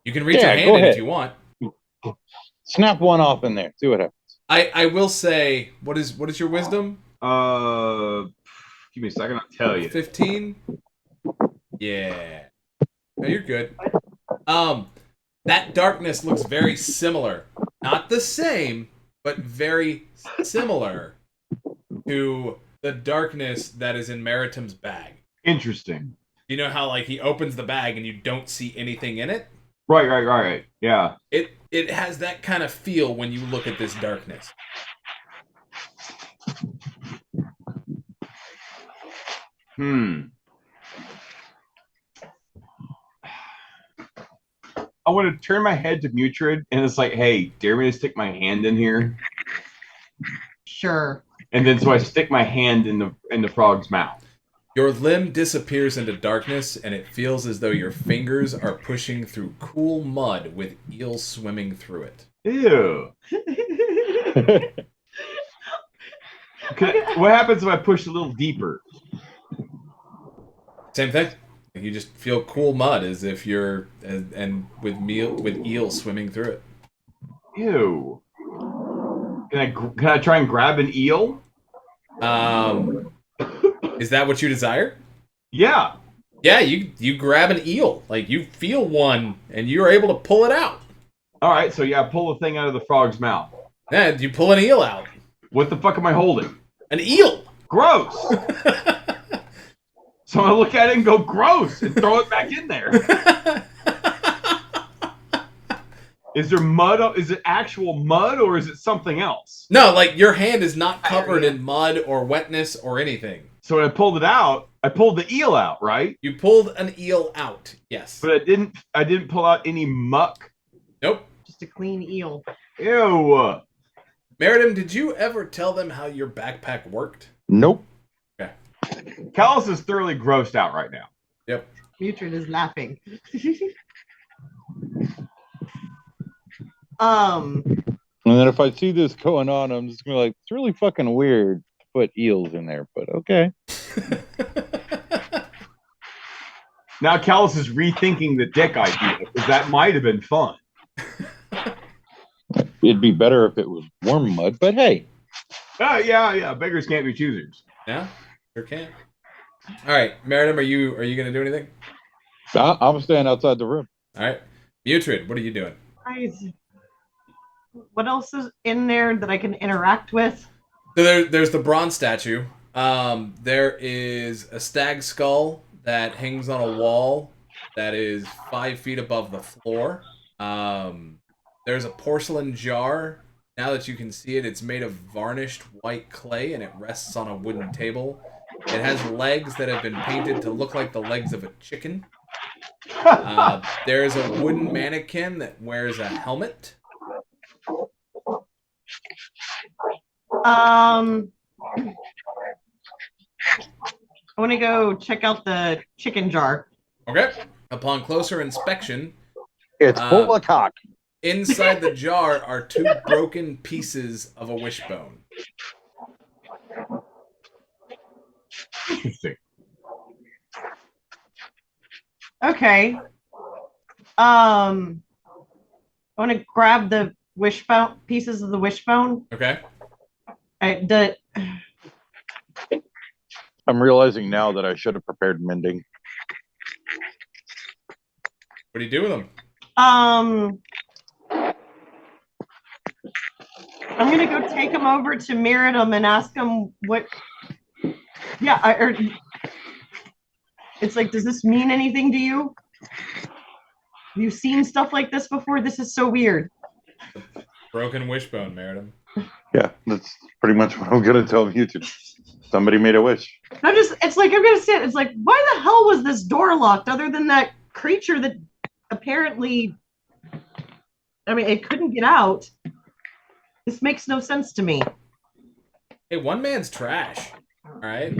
S4: You can reach your
S3: Yeah,
S4: hand
S3: go
S4: in
S3: ahead.
S4: if you want.
S3: Snap one off in there. See what happens.
S4: I will say, what is your wisdom?
S1: Give me a second. I'll tell you.
S4: 15? Yeah. No, you're good. That darkness looks very similar. Not the same, but very similar to the darkness that is in Maritim's bag.
S1: Interesting.
S4: You know how like he opens the bag and you don't see anything in it?
S1: Right. Yeah.
S4: It has that kind of feel when you look at this darkness.
S1: I want to turn my head to Mutrid, and it's like, hey, dare me to stick my hand in here?
S2: Sure.
S1: And then so I stick my hand in the frog's mouth.
S4: Your limb disappears into darkness, and it feels as though your fingers are pushing through cool mud with eels swimming through it.
S1: Ew. What happens if I push a little deeper?
S4: Same thing. You just feel cool mud as if you're and with eels swimming through it.
S1: Ew. Can I try and grab an eel?
S4: Is that what you desire?
S1: Yeah.
S4: Yeah, you grab an eel. Like you feel one and you're able to pull it out.
S1: All right, so yeah, pull the thing out of the frog's mouth.
S4: Yeah, you pull an eel out.
S1: What the fuck am I holding?
S4: An eel.
S1: Gross. So I look at it and go, gross, and throw it back in there. Is there mud? Is it actual mud or is it something else?
S4: No, like your hand is not covered in mud or wetness or anything.
S1: So when I pulled it out, I pulled the eel out, right?
S4: You pulled an eel out. Yes.
S1: But I didn't pull out any muck.
S4: Nope.
S2: Just a clean eel.
S1: Ew.
S4: Meridim, did you ever tell them how your backpack worked?
S3: Nope.
S4: Okay.
S1: Callus is thoroughly grossed out right now.
S4: Yep.
S2: Mutrid is laughing.
S3: And then if I see this going on, I'm just gonna be like, it's really fucking weird to put eels in there, but okay.
S1: Now Callus is rethinking the dick idea because that might have been fun.
S3: It'd be better if it was warm mud, but hey.
S1: Yeah. Beggars can't be choosers.
S4: Yeah, sure can. All right, Meridim, are you gonna do anything?
S3: I'm staying outside the room.
S4: All right, Mutrid, what are you doing?
S2: Guys, what else is in there that I can interact with?
S4: So there's the bronze statue. There is a stag skull that hangs on a wall that is 5 feet above the floor. There's a porcelain jar. Now that you can see it, it's made of varnished white clay and it rests on a wooden table. It has legs that have been painted to look like the legs of a chicken. There's a wooden mannequin that wears a helmet.
S2: I want to go check out the chicken jar.
S4: Okay. Upon closer inspection,
S3: It's full of cock.
S4: inside the jar are 2 broken pieces of a wishbone.
S1: Interesting.
S2: Okay. I want to grab the wishbone pieces of the wishbone.
S4: Okay.
S3: I'm realizing now that I should have prepared mending.
S4: What do you do with them?
S2: I'm gonna go take him over to Miriam and ask him what. Yeah, it's like, does this mean anything to you? Have you seen stuff like this before? This is so weird.
S4: Broken wishbone, Meredith.
S3: Yeah, that's pretty much what I'm gonna tell you to. Somebody made a wish.
S2: It's like, I'm gonna say it. It's like, why the hell was this door locked other than that creature that apparently, I mean, it couldn't get out. This makes no sense to me.
S4: Hey, one man's trash. All right.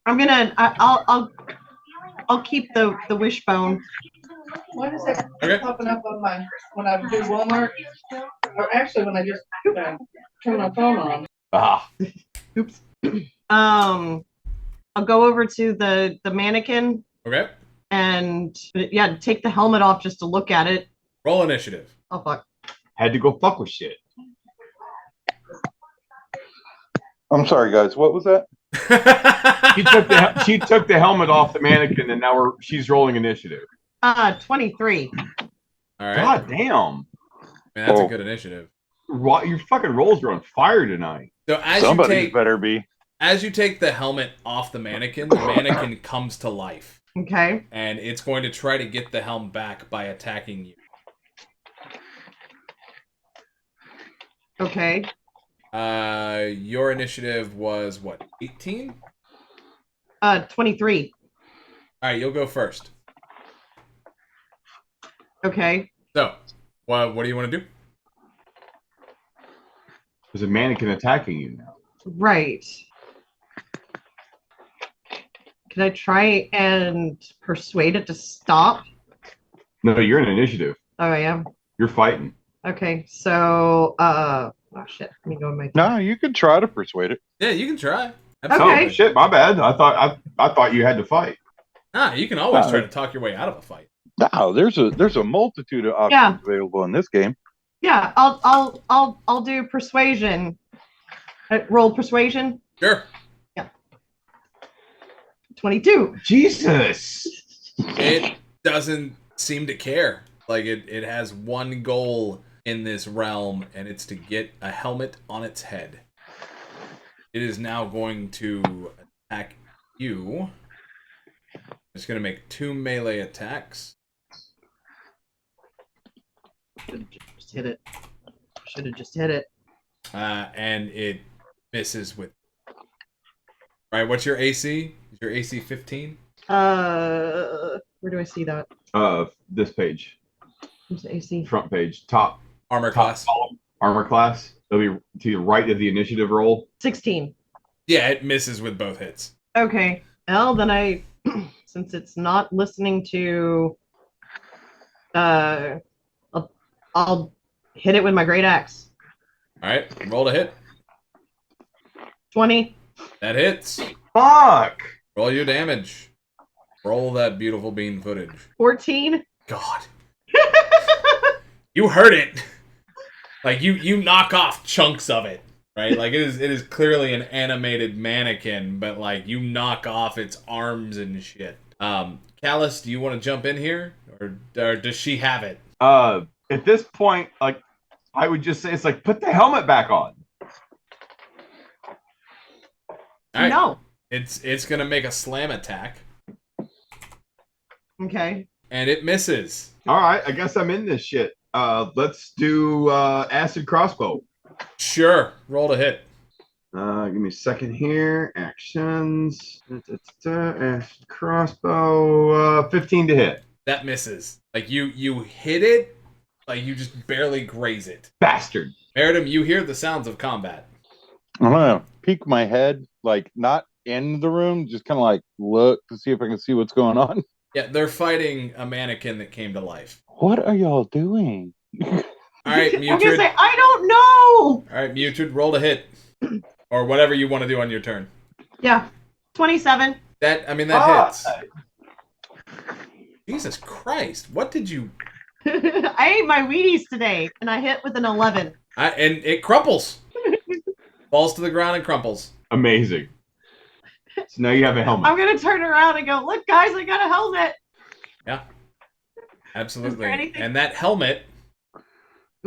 S2: I'll keep the wishbone.
S5: Why does that
S4: Okay.
S5: popping up on my, when I do Walmart? Or actually, when I just turn my phone on.
S1: Ah,
S2: Oops. I'll go over to the mannequin
S4: Okay.
S2: and take the helmet off just to look at it.
S4: Roll initiative.
S2: Oh fuck.
S1: had to go fuck with shit.
S3: I'm sorry, guys. What was that?
S1: She took the helmet off the mannequin, and now she's rolling initiative.
S2: 23.
S4: All right.
S1: God damn.
S4: Man, that's a good initiative.
S1: Your fucking rolls are on fire tonight.
S4: So
S3: Somebody better be.
S4: As you take the helmet off the mannequin comes to life.
S2: Okay.
S4: And it's going to try to get the helm back by attacking you.
S2: Okay.
S4: Your initiative was what, 18?
S2: 23.
S4: All right, you'll go first.
S2: Okay.
S4: So, what do you want to do?
S1: There's a mannequin attacking you now.
S2: Right. Can I try and persuade it to stop?
S1: No, you're in initiative.
S2: Oh, I am.
S1: You're fighting.
S2: Okay, so oh shit. Let me go in my.
S3: No, you could try to persuade it.
S4: Yeah, you can try.
S2: Okay.
S1: Oh shit, my bad. I thought you had to fight.
S4: Nah, you can always try to talk your way out of a fight.
S3: No, there's a multitude of options available in this game.
S2: Yeah, I'll do persuasion. Roll persuasion.
S4: Sure.
S2: 22.
S1: Jesus.
S4: It doesn't seem to care. Like it has one goal in this realm, and it's to get a helmet on its head. It is now going to attack you. It's going to make 2 melee attacks.
S2: Just hit it. Should have just hit it.
S4: And it misses with. All right, what's your AC? Is your AC 15?
S2: Where do I see that?
S1: This page,
S2: Where's the AC?
S1: front page, top
S4: Armor class.
S1: column, armor class. It'll be to the right of the initiative roll.
S2: 16.
S4: Yeah, it misses with both hits.
S2: Okay. Well, then since it's not listening to, I'll hit it with my great axe.
S4: All right, roll to hit.
S2: 20.
S4: That hits.
S1: Fuck.
S4: Roll your damage. Roll that beautiful bean footage.
S2: 14.
S4: God. You heard it. Like you knock off chunks of it, right? Like it is clearly an animated mannequin, but like you knock off its arms and shit. Callus, do you want to jump in here, or does she have it?
S1: At this point, like I would just say, it's like put the helmet back on.
S4: All right.
S2: No.
S4: It's gonna make a slam attack,
S2: Okay.
S4: and it misses.
S1: All right, I guess I'm in this shit. Let's do acid crossbow.
S4: Sure. Roll to hit.
S1: Give me a second here. Actions. Acid crossbow. 15 to hit.
S4: That misses. Like you hit it, like you just barely graze it.
S1: Bastard.
S4: Meredith, you hear the sounds of combat.
S3: I'm gonna peek my head, like not in the room, just kind of like look to see if I can see what's going on.
S4: Yeah, they're fighting a mannequin that came to life.
S3: What are y'all doing?
S4: All right,
S2: I'm gonna
S4: Mutrid.
S2: say I don't know.
S4: All right, Mutrid, roll to hit, or whatever you want to do on your turn.
S2: Yeah, 27.
S4: That
S1: Ah.
S4: hits. Jesus Christ! What did you?
S2: I ate my Wheaties today, and I hit with an 11.
S4: And it crumples. Falls to the ground and crumples.
S1: Amazing. So now you have a helmet.
S2: I'm gonna turn around and go, look, guys, I got a helmet.
S4: Yeah, absolutely.
S2: anything-
S4: And that helmet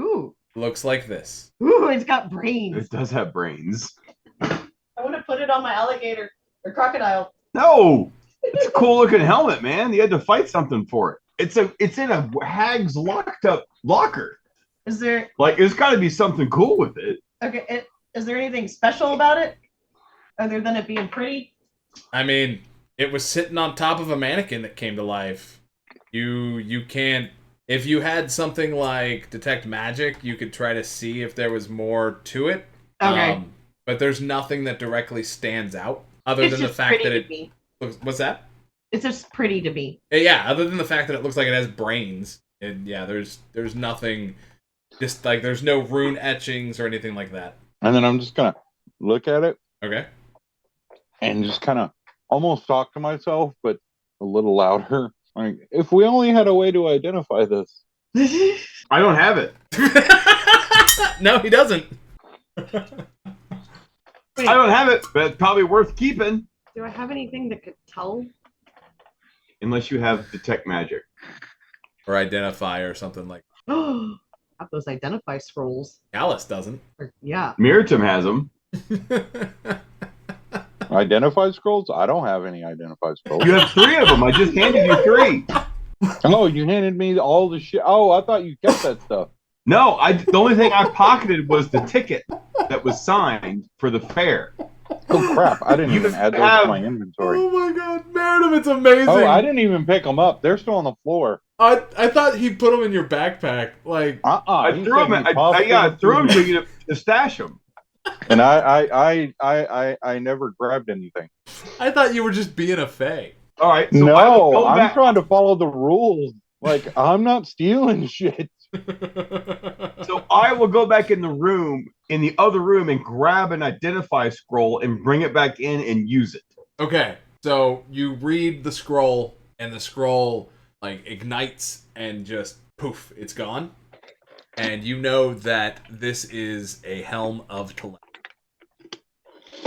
S2: Ooh,
S4: looks like this.
S2: ooh, it's got brains.
S1: It does have brains.
S2: I want to put it on my alligator or crocodile.
S1: No, it's a cool looking helmet, man. You had to fight something for it. It's in a hag's locked up locker.
S2: Is there
S1: Like, there's got to be something cool with it.
S2: okay? Is there anything special about it other than it being pretty?
S4: I mean, it was sitting on top of a mannequin that came to life. You can't. If you had something like detect magic, you could try to see if there was more to it.
S2: Okay,
S4: But there's nothing that directly stands out other
S2: it's
S4: than the
S2: just
S4: fact
S2: pretty
S4: that
S2: to
S4: it
S2: me.
S4: looks. What's that?
S2: It's just pretty to me.
S4: Yeah, other than the fact that it looks like it has brains. And yeah, there's nothing. Just like there's no rune etchings or anything like that.
S3: And then I'm just gonna look at it
S4: Okay.
S3: and just kind of almost talk to myself, but a little louder. Like, if we only had a way to identify this.
S1: I don't have it.
S4: No, he doesn't.
S1: I don't have it, but it's probably worth keeping.
S2: Do I have anything that could tell?
S1: Unless you have detect magic.
S4: Or identify or something like
S2: Have those identify scrolls?
S4: Alice doesn't.
S2: Or, yeah.
S1: Miritam has them.
S3: Identify scrolls? I don't have any identify scrolls.
S1: You have 3 of them. I just handed you 3.
S3: Oh, you handed me all the shit. Oh, I thought you kept that stuff.
S1: No, the only thing I pocketed was the ticket that was signed for the fair.
S3: Oh crap! I didn't
S1: You
S3: even add those
S1: have-
S3: to my inventory.
S4: Oh my god, Meredith, it's amazing.
S3: Oh, I didn't even pick them up. They're still on the floor.
S4: I thought he put them in your backpack. Like,
S1: I
S3: He
S1: threw
S3: said
S1: them.
S3: you popped
S1: I threw them to you to stash them.
S3: And I never grabbed anything.
S4: I thought you were just being a fae.
S1: All right. So I will
S3: No,
S1: go
S3: I'm
S1: back.
S3: trying to follow the rules. Like, I'm not stealing shit.
S1: So I will go back in the other room, and grab an identify scroll and bring it back in and use it.
S4: Okay, so you read the scroll, and the scroll like ignites and just poof, it's gone. And you know that this is a helm of telepathy.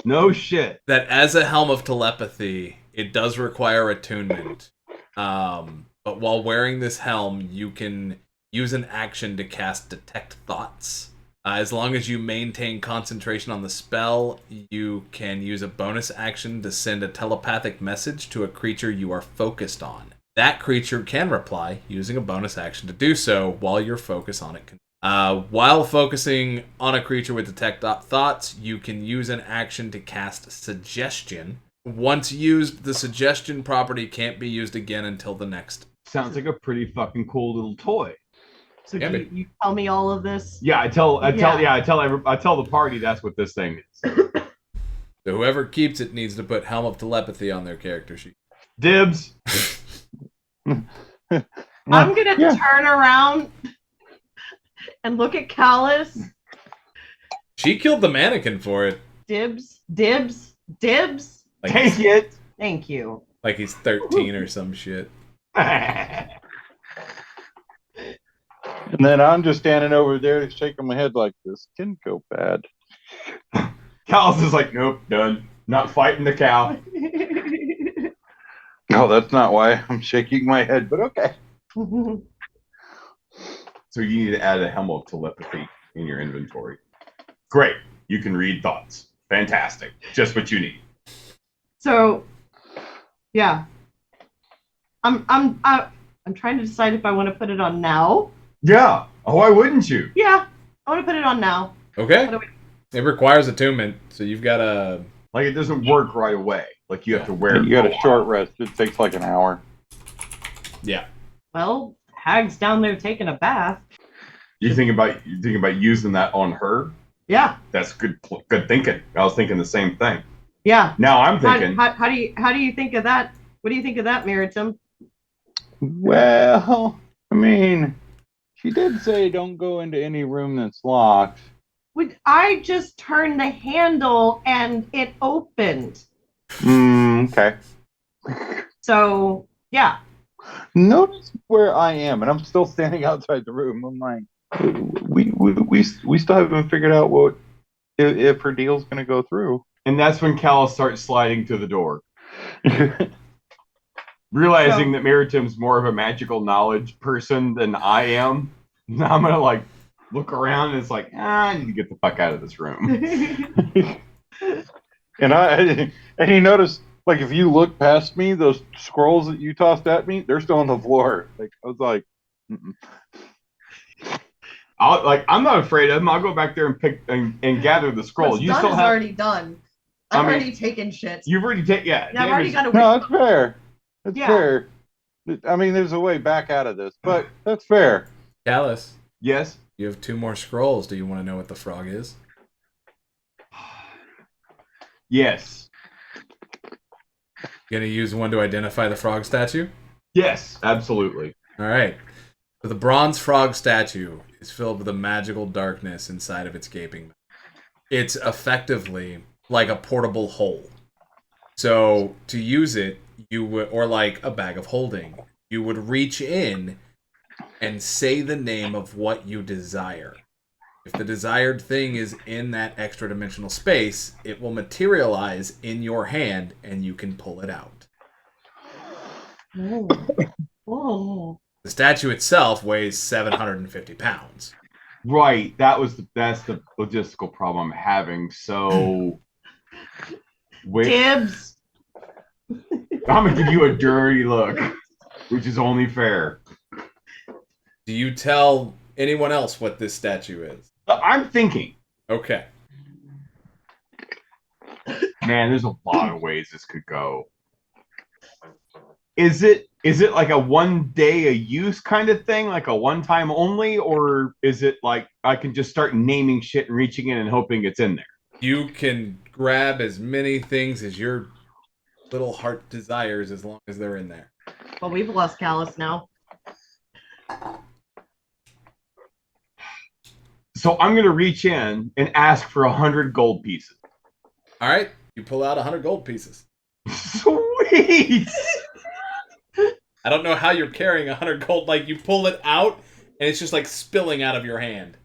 S1: No shit.
S4: That as a helm of telepathy, it does require attunement. But while wearing this helm, you can use an action to cast Detect Thoughts. As long as you maintain concentration on the spell, you can use a bonus action to send a telepathic message to a creature you are focused on. That creature can reply using a bonus action to do so while your focus on it. While focusing on a creature with Detect Thoughts, you can use an action to cast Suggestion. Once used, the Suggestion property can't be used again until the next.
S1: Sounds like a pretty fucking cool little toy.
S2: So
S4: Yeah,
S2: do you tell me all of this?
S1: Yeah, I tell the party that's what this thing is.
S4: So whoever keeps it needs to put Helm of Telepathy on their character sheet.
S1: Dibs.
S2: I'm gonna turn around and look at Callus.
S4: She killed the mannequin for it.
S2: Dibs, dibs, dibs.
S4: Like
S1: Take it.
S2: Thank you.
S4: Like he's 13 or some shit.
S3: And then I'm just standing over there shaking my head like, this can go bad.
S1: Callus is like, nope, done. Not fighting the cow.
S3: No, that's not why I'm shaking my head, but okay.
S1: So you need to add a helm of telepathy in your inventory. Great. You can read thoughts. Fantastic. Just what you need.
S2: So, yeah. I'm trying to decide if I want to put it on now.
S1: Yeah. Oh, why wouldn't you?
S2: Yeah, I want to put it on now.
S4: Okay.
S2: What do we-
S4: It requires attunement, so you've got to...
S1: Like, it doesn't work right away. Like, you have to wear it.
S3: You got
S1: for
S3: a
S1: while.
S3: short rest. It takes like an hour.
S4: Yeah.
S2: Well, Hag's down there taking a bath.
S1: You think about using that on her?
S2: Yeah.
S1: That's good thinking. I was thinking the same thing.
S2: Yeah.
S1: Now I'm thinking.
S2: How do you think of that? What do you think of that, Meritum?
S3: Well, I mean, she did say don't go into any room that's locked.
S2: I just turned the handle and it opened.
S3: Okay.
S2: So yeah.
S3: Notice where I am, and I'm still standing outside the room. I'm like, we still haven't figured out what if her deal's going to go through.
S1: And that's when Callus starts sliding to the door. Realizing that Meritum's more of a magical knowledge person than I am. Now I'm going to like look around and it's like, I need to get the fuck out of this room.
S3: and you notice, like, if you look past me, those scrolls that you tossed at me, they're still on the floor. Like, I was like, mm-mm.
S1: I'm not afraid of them. I'll go back there and pick and gather the scroll.
S2: What's
S1: You
S2: done
S1: still
S2: is
S1: have.
S2: already done. I've already taken shit.
S1: You've already taken. Yeah.
S2: I've already got a.
S3: No, that's fair. That's
S2: Yeah.
S3: fair. I mean, there's a way back out of this, but that's fair.
S4: Callus,
S1: Yes.
S4: you have 2 more scrolls. Do you want to know what the frog is?
S1: Yes.
S4: Gonna use one to identify the frog statue?
S1: Yes. Absolutely.
S4: All right. So the bronze frog statue is filled with a magical darkness inside of its gaping mouth. It's effectively like a portable hole. So to use it, you would, or like a bag of holding, you would reach in and say the name of what you desire. If the desired thing is in that extra dimensional space, it will materialize in your hand and you can pull it out.
S2: Oh. Oh.
S4: The statue itself weighs 750 pounds.
S1: Right. That's the logistical problem I'm having. So.
S2: Dibs.
S1: I'm gonna give you a dirty look, which is only fair.
S4: Do you tell anyone else what this statue is?
S1: I'm thinking.
S4: Okay.
S1: Man, there's a lot of ways this could go. Is it like a one day a use kind of thing, like a one time only, or is it like I can just start naming shit and reaching in and hoping it's in there?
S4: You can grab as many things as your little heart desires as long as they're in there.
S2: Well, we've lost Callus now.
S1: So I'm gonna reach in and ask for 100 gold pieces.
S4: All right. You pull out 100 gold pieces.
S1: Sweet.
S4: I don't know how you're carrying 100 gold. Like, you pull it out, and it's just, like, spilling out of your hand.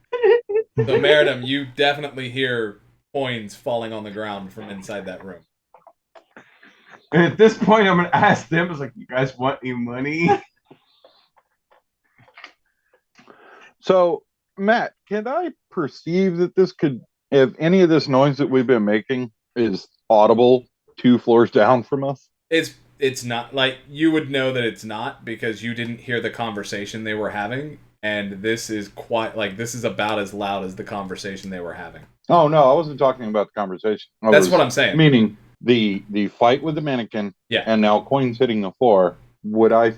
S4: So, Meritum, you definitely hear coins falling on the ground from inside that room.
S1: And at this point, I'm gonna ask them. It's like, you guys want any money?
S3: So, Matt, can I perceive that this could, if any of this noise that we've been making is audible 2 floors down from us?
S4: It's not, like, you would know that it's not because you didn't hear the conversation they were having, and this is quite, like, this is about as loud as the conversation they were having.
S3: Oh, no, I wasn't talking about the conversation.
S4: That's what I'm saying.
S3: Meaning the fight with the mannequin,
S4: Yeah.
S3: and now coins hitting the floor. Would I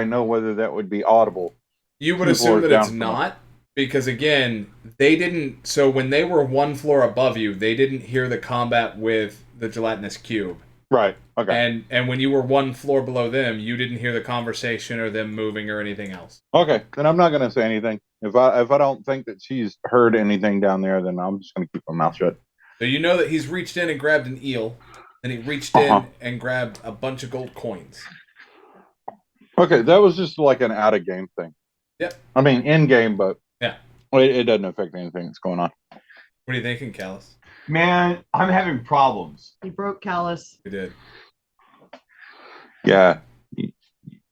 S3: know whether that would be audible?
S4: You would
S3: 2
S4: assume
S3: floors
S4: that
S3: down
S4: it's
S3: from
S4: not, because again, they didn't. So when they were 1 floor above you, they didn't hear the combat with the gelatinous cube.
S3: Right. Okay.
S4: And when you were 1 floor below them, you didn't hear the conversation or them moving or anything else.
S3: Okay. Then I'm not going to say anything. If I don't think that she's heard anything down there, then I'm just going to keep my mouth shut.
S4: So you know that he's reached in and grabbed an eel, and he reached in and grabbed a bunch of gold coins.
S3: Okay, that was just like an out of game thing.
S4: Yep.
S3: I mean, in game, but
S4: yeah,
S3: it doesn't affect anything that's going on.
S4: What are you thinking, Callus?
S1: Man, I'm having problems.
S2: He broke Callus.
S4: We did.
S3: Yeah.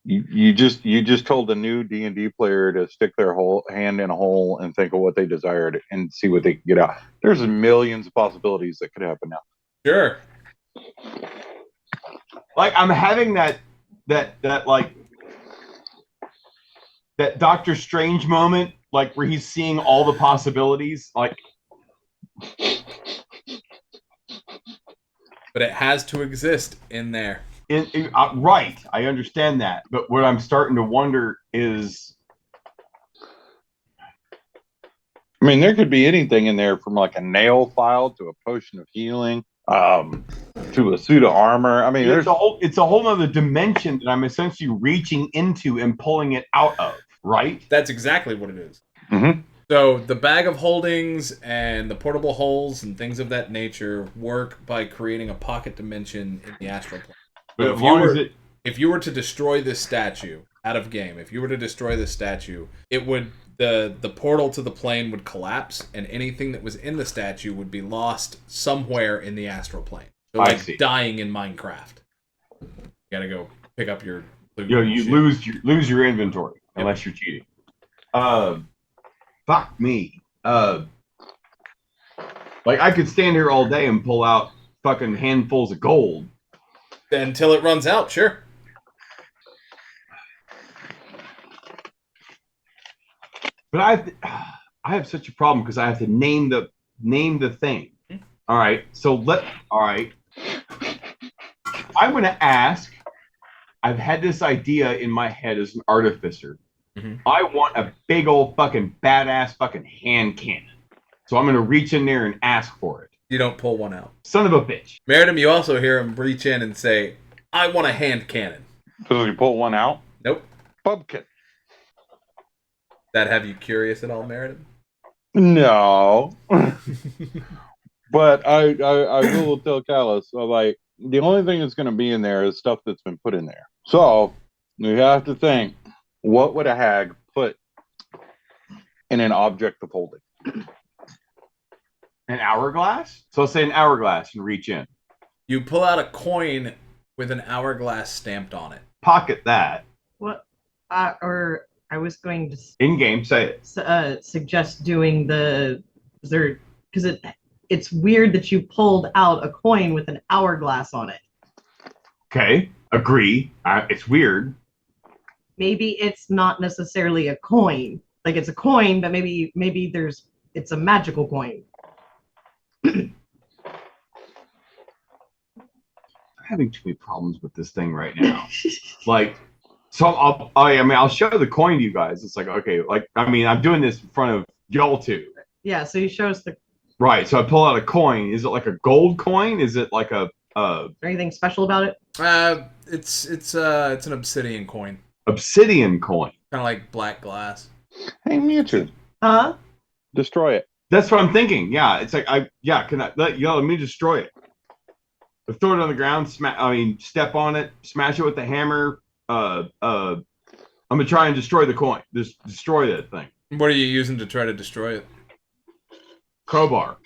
S3: You just told a new D&D player to stick their whole hand in a hole and think of what they desired and see what they can get out. There's millions of possibilities that could happen now.
S4: Sure.
S1: Like I'm having that like that Doctor Strange moment, like where he's seeing all the possibilities, like.
S4: But it has to exist in there.
S1: Right, I understand that, but what I'm starting to wonder is,
S3: I mean, there could be anything in there from like a nail file to a potion of healing, to a suit of armor. I mean, there's
S1: It's a whole other dimension that I'm essentially reaching into and pulling it out of, right?
S4: That's exactly what it is.
S3: Mhm.
S4: So the bag of holdings and the portable holes and things of that nature work by creating a pocket dimension in the astral plane.
S1: But
S4: So
S1: as long as it
S4: if you were to destroy this statue out of game, if you were to destroy this statue, it would the portal to the plane would collapse, and anything that was in the statue would be lost somewhere in the astral plane. So
S1: I
S4: like
S1: see.
S4: dying in Minecraft. You gotta go pick up your loot.
S1: you
S4: shit.
S1: lose your inventory unless you're cheating. Fuck me. Like I could stand here all day and pull out fucking handfuls of gold.
S4: Until it runs out, sure.
S1: But I have such a problem because I have to name the thing. All right. All right. I'm going to ask. I've had this idea in my head as an artificer.
S4: Mhm.
S1: I want a big old fucking badass fucking hand cannon. So I'm going to reach in there and ask for it.
S4: You don't pull one out.
S1: Son of a bitch.
S4: Meridim, you also hear him reach in and say, I want a hand cannon.
S3: Does he pull one out?
S4: Nope.
S3: Pumpkin.
S4: That have you curious at all, Meridim?
S3: No. But I will tell Callus, so like, the only thing that's going to be in there is stuff that's been put in there. So you have to think, what would a hag put in an object of holding?
S1: An hourglass? So let's say an hourglass and reach in.
S4: You pull out a coin with an hourglass stamped on it.
S1: Pocket that.
S2: What? Or I was going to
S1: In game, say it.
S2: suggest doing because it's weird that you pulled out a coin with an hourglass on it.
S1: Okay. Agree. It's weird.
S2: Maybe it's not necessarily a coin. Like it's a coin, but maybe it's a magical coin.
S1: I'm having too many problems with this thing right now. Like, so I'll show the coin to you guys. It's like, okay, I'm doing this in front of y'all two.
S2: Yeah, so he shows the.
S1: Right. So I pull out a coin. Is it like a gold coin? Is it like a
S2: anything special about it?
S4: It's an obsidian coin.
S1: Obsidian coin.
S4: Kind of like black glass.
S3: Hey, Mewtwo,
S2: Huh?
S3: destroy it.
S1: That's what I'm thinking. Yeah. It's like let me destroy it. I throw it on the ground. Step on it. Smash it with the hammer. I'm gonna try and destroy the coin. Just destroy that thing.
S4: What are you using to try to destroy it?
S1: Crowbar.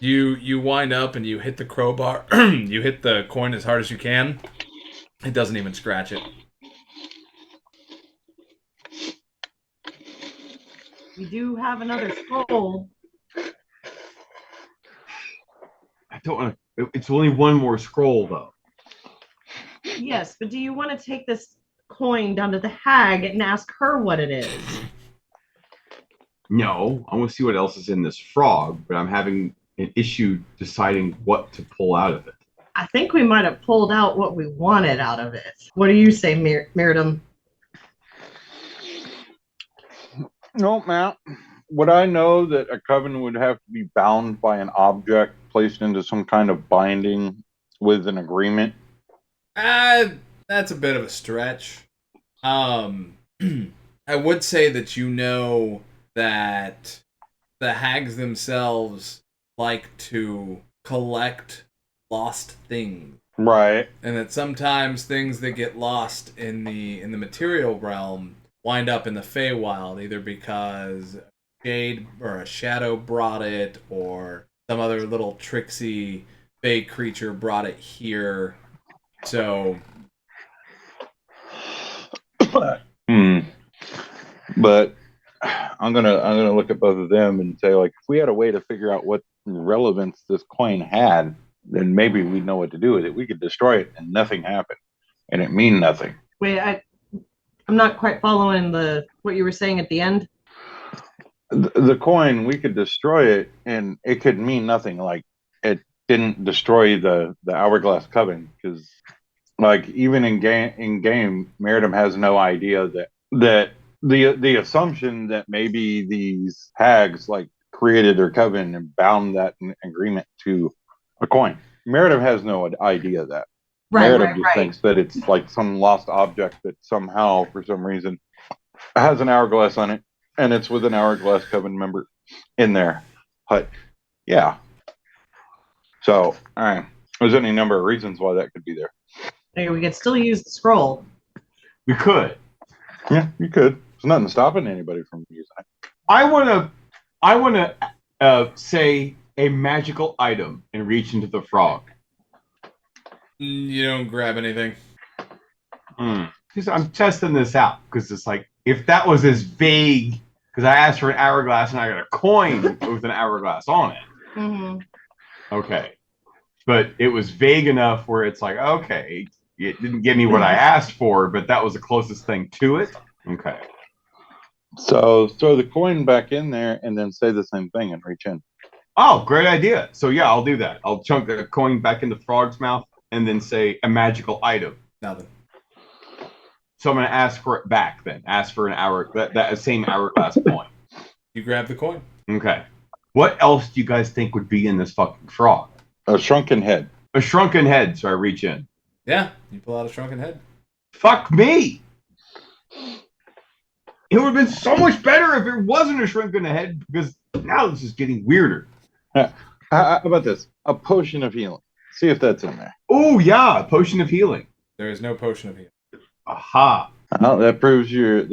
S4: You wind up and you hit the crowbar. You hit the coin as hard as you can. It doesn't even scratch it.
S2: We do have another scroll.
S1: I don't want to. It's only one more scroll though.
S2: Yes, but do you want to take this coin down to the hag and ask her what it is?
S1: No, I want to see what else is in this frog, but I'm having an issue deciding what to pull out of it.
S2: I think we might have pulled out what we wanted out of it. What do you say, Meridim?
S3: No, Matt. Would I know that a coven would have to be bound by an object placed into some kind of binding with an agreement?
S4: That's a bit of a stretch. I would say that you know that the hags themselves like to collect lost things.
S3: Right.
S4: And that sometimes things that get lost in the material realm wind up in the Feywild, either because a shade or a shadow brought it, or some other little tricksy Fey creature brought it here. So,
S3: But I'm gonna look at both of them and say, like, if we had a way to figure out what relevance this coin had, then maybe we'd know what to do with it. We could destroy it and nothing happened, and it mean nothing.
S2: Wait, I'm not quite following what you were saying at the end.
S3: The coin, we could destroy it and it could mean nothing. Like, it didn't destroy the hourglass coven, because like even in game Meridim has no idea that the assumption that maybe these hags like created their covenant and bound that agreement to a coin. Meredith has no idea of that. Meredith just thinks that it's like some lost object that somehow, for some reason, has an hourglass on it, and it's with an hourglass coven member in there. But yeah, so all right, there's any number of reasons why that could be there.
S2: Hey, we could still use the scroll.
S1: We could.
S3: Yeah, you could. There's nothing stopping anybody from using it.
S1: I want to say a magical item and reach into the frog.
S4: You don't grab anything.
S1: Because I'm testing this out. Because it's like, if that was as vague, because I asked for an hourglass and I got a coin with an hourglass on it.
S2: Mm-hmm.
S1: Okay. But it was vague enough where it's like, okay, it didn't give me what I asked for, but that was the closest thing to it. Okay.
S3: So throw the coin back in there and then say the same thing and reach in.
S1: Oh, great idea. So yeah, I'll do that. I'll chunk the coin back in the frog's mouth and then say a magical item.
S4: Nothing.
S1: So I'm going to ask for it back then. Ask for that same hourglass coin.
S4: You grab the coin.
S1: Okay. What else do you guys think would be in this fucking frog?
S3: A shrunken head.
S1: A shrunken head. So I reach in.
S4: Yeah, you pull out a shrunken head.
S1: Fuck me. It would have been so much better if it wasn't a shrunken head, because now this is getting weirder.
S3: How about this? A potion of healing. See if that's in there.
S1: Oh yeah, a potion of healing.
S4: There is no potion of healing.
S1: Aha.
S3: Well, that proves your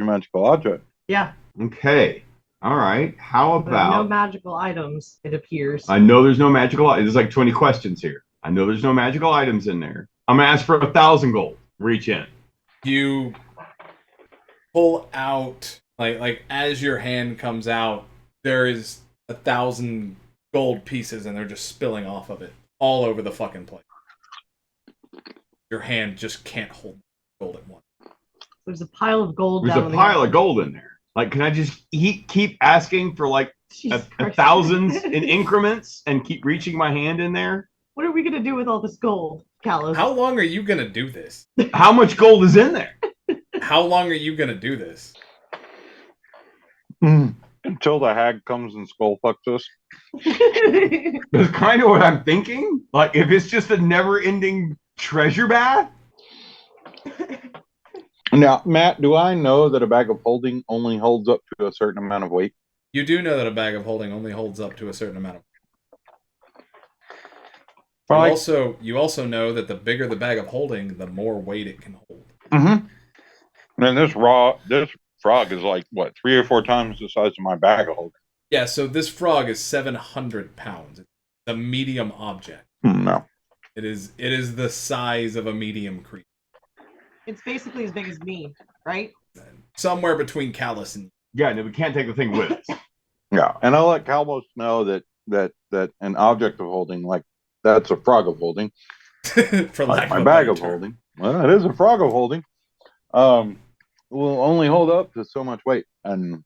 S3: magical object.
S2: Yeah.
S1: Okay. All right. How
S2: There are no
S1: about?
S2: magical items, it appears.
S1: I know there's no magical. There's like 20 questions here. I know there's no magical items in there. I'm gonna ask for 1,000 gold. Reach in.
S4: You pull out like as your hand comes out, there is 1,000 gold pieces, and they're just spilling off of it all over the fucking place. Your hand just can't hold gold at once.
S2: There's a pile of gold
S1: There's
S2: down
S1: a
S2: on the
S1: pile of gold in there. Like, can I just keep asking for like
S2: Jesus
S1: a
S2: Christ.
S1: thousands in increments and keep reaching my hand in there?
S2: What are we gonna do with all this gold, Callus?
S4: How long are you gonna do this?
S1: How much gold is in there?
S4: How long are you gonna do this?
S3: Until the hag comes and skull fucks us.
S1: That's kind of what I'm thinking. Like, if it's just a never-ending treasure bath.
S3: Now, Matt, do I know that a bag of holding only holds up to a certain amount of weight?
S4: You do know that a bag of holding only holds up to a certain amount of. You also know that the bigger the bag of holding, the more weight it can hold.
S3: Mm-hmm. And this frog is like, what, 3 or 4 times the size of my bag of holding?
S4: Yeah, so this frog is 700 pounds. It's a medium object.
S3: No.
S4: It is the size of a medium creature.
S2: It's basically as big as me, right?
S4: Somewhere between Callus and...
S1: Yeah, no, we can't take the thing with us.
S3: Yeah, and I'll let Calmos know that an object of holding, like, that's a frog of holding.
S4: For lack
S3: Like my
S4: of a
S3: bag
S4: better
S3: of
S4: term.
S3: holding. Well, it is a frog of holding. Will only hold up to so much weight, and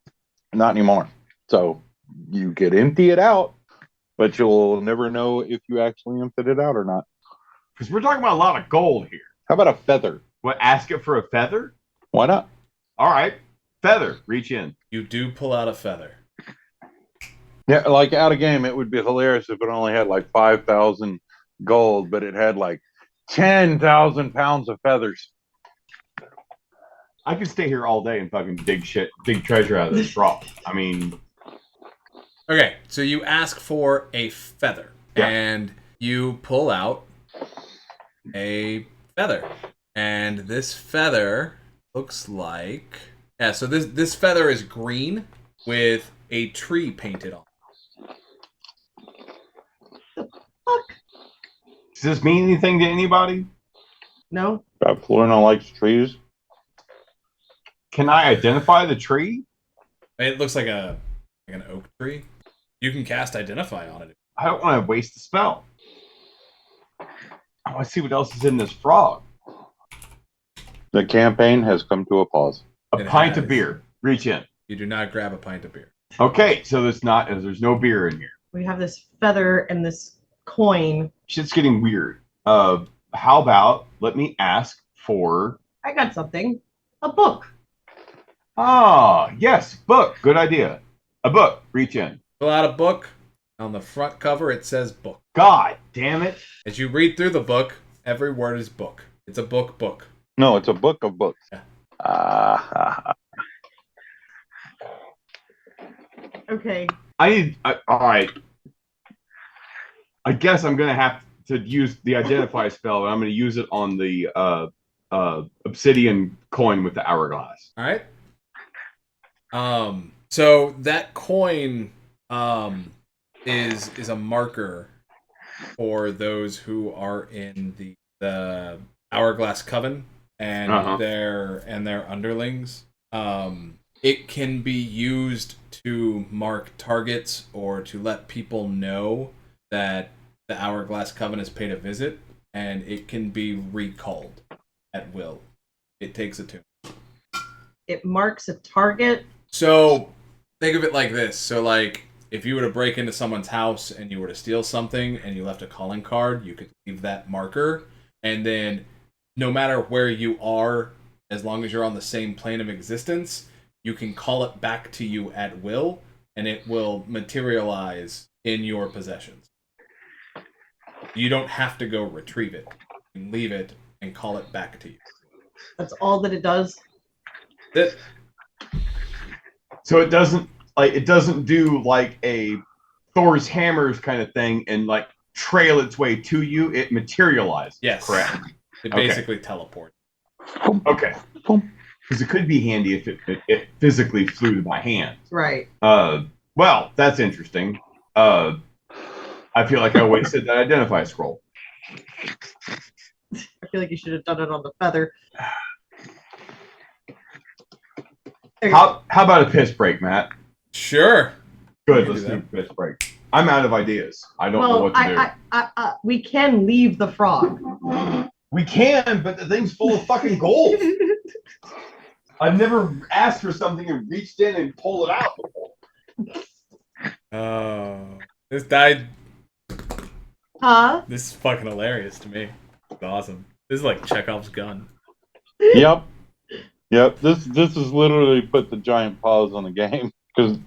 S3: not anymore. So you could empty it out, but you'll never know if you actually emptied it out or not.
S1: Because we're talking about a lot of gold here.
S3: How about a feather?
S1: What, ask it for a feather?
S3: Why not?
S1: All right. Feather. Reach in.
S4: You do pull out a feather.
S3: Yeah, like out of game, it would be hilarious if it only had like 5,000 gold, but it had like 10,000 pounds of feathers.
S1: I could stay here all day and fucking dig treasure out of this rock. I mean...
S4: Okay, so you ask for a feather.
S1: Yeah.
S4: And you pull out a feather. And this feather looks like... Yeah, so this feather is green with a tree painted on.
S1: Does this mean anything to anybody?
S2: No?
S3: Florina likes trees.
S1: Can I identify the tree?
S4: It looks like an oak tree. You can cast Identify on it.
S1: I don't want to waste the spell. I want to see what else is in this frog.
S3: The campaign has come to a pause.
S1: A pint of beer. Reach in.
S4: You do not grab a pint of beer.
S1: Okay, so there's no beer in here.
S2: We have this feather and this coin.
S1: Shit's getting weird. How about let me ask for...
S2: I got something. A book.
S1: Ah, yes, book. Good idea. A book. Reach in.
S4: Pull out a book. On the front cover, it says book.
S1: God damn it.
S4: As you read through the book, every word is book. It's a book.
S3: No, it's a book of books.
S4: Yeah.
S2: Okay.
S1: All right. I guess I'm gonna have to use the identify spell, and I'm gonna use it on the obsidian coin with the hourglass.
S4: All right. So that coin is a marker for those who are in the hourglass coven and their underlings. It can be used to mark targets or to let people know that the hourglass coven has paid a visit, and it can be recalled at will. It takes a tune.
S2: It marks a target.
S4: So think of it like this. So like if you were to break into someone's house and you were to steal something and you left a calling card, you could leave that marker, and then no matter where you are, as long as you're on the same plane of existence, you can call it back to you at will, and it will materialize in your possessions. You don't have to go retrieve it. You can leave it and call it back to you.
S2: That's all that it does.
S4: That
S1: So it doesn't do like a Thor's hammers kind of thing and like trail its way to you. It materializes.
S4: Yes.
S1: Correct.
S4: It
S1: Okay.
S4: basically teleports.
S1: Okay. Because it could be handy if it physically flew to my hand.
S2: Right.
S1: Well, that's interesting. I feel like I wasted that identify scroll.
S2: I feel like you should have done it on the feather.
S1: How about a piss break, Matt?
S4: Sure.
S1: Good,
S4: We can
S1: let's
S4: do
S1: do a piss break. I'm out of ideas. I don't know what to do.
S2: We can leave the frog.
S1: We can, but the thing's full of fucking gold. I've never asked for something and reached in and pulled it out before.
S4: Oh, this died.
S2: Huh?
S4: This is fucking hilarious to me. It's awesome. This is like Chekhov's gun.
S3: Yep. This is literally put the giant pause on the game, because